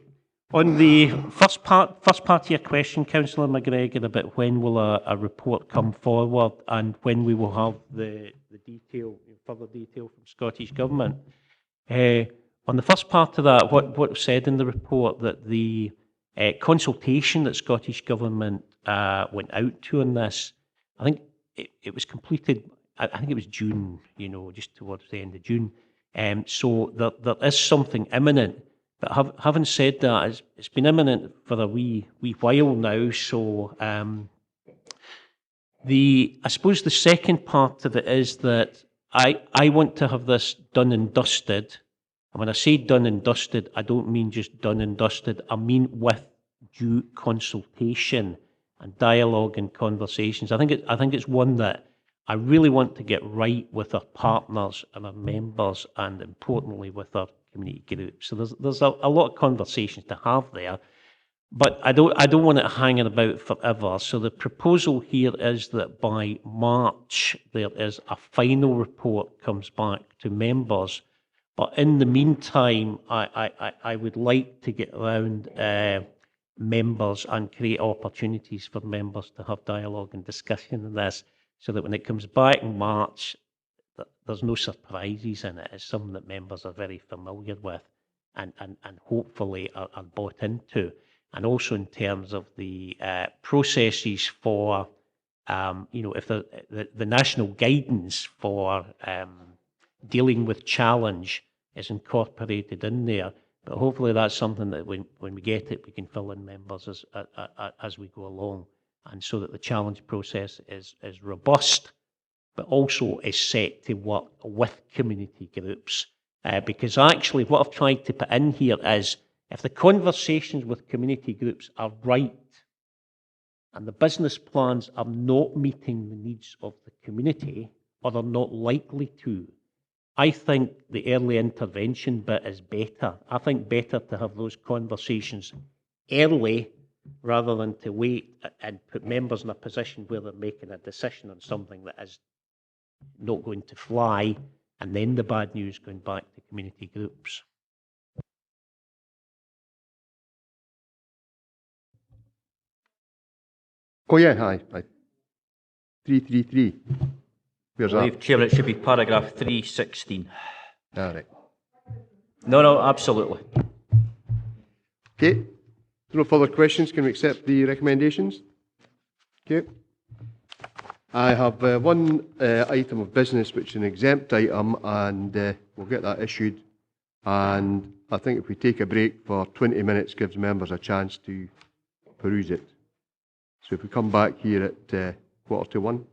[SPEAKER 15] On the first part of your question, Councillor McGregor, about when will a report come forward and when we will have the detail, further detail from Scottish Government. On the first part of that, what was said in the report, that the consultation that Scottish Government went out to on this, I think it was completed, I think it was June, you know, just towards the end of June. So there is something imminent. But having said that, it's been imminent for a wee while now. So I suppose the second part of it is that I want to have this done and dusted. And when I say done and dusted, I don't mean just done and dusted. I mean with due consultation and dialogue and conversations. I think it's one that I really want to get right with our partners and our members, and importantly with our community groups. So there's a lot of conversations to have there, but I don't want it hanging about forever. So the proposal here is that by March there is a final report comes back to members. But in the meantime, I would like to get around members and create opportunities for members to have dialogue and discussion on this, so that when it comes back in March, there's no surprises in it. It's something that members are very familiar with and hopefully are bought into. And also in terms of the processes for, if the national guidance for dealing with challenge is incorporated in there. But hopefully that's something that when we get it, we can fill in members as we go along, and so that the challenge process is robust, but also is set to work with community groups. Because actually what I've tried to put in here is, if the conversations with community groups are right, and the business plans are not meeting the needs of the community, or they're not likely to, I think the early intervention bit is better. I think better to have those conversations early rather than to wait and put members in a position where they're making a decision on something that is not going to fly, and then the bad news going back to community groups.
[SPEAKER 1] Oh yeah, aye. 333. Where's
[SPEAKER 14] I believe,
[SPEAKER 1] that?
[SPEAKER 14] Chair, it should be paragraph 316.
[SPEAKER 1] All right.
[SPEAKER 14] No, absolutely.
[SPEAKER 1] Okay. No further questions. Can we accept the recommendations? Okay. I have one item of business which is an exempt item, and we'll get that issued. And I think if we take a break for 20 minutes, gives members a chance to peruse it. So if we come back here at 1:45.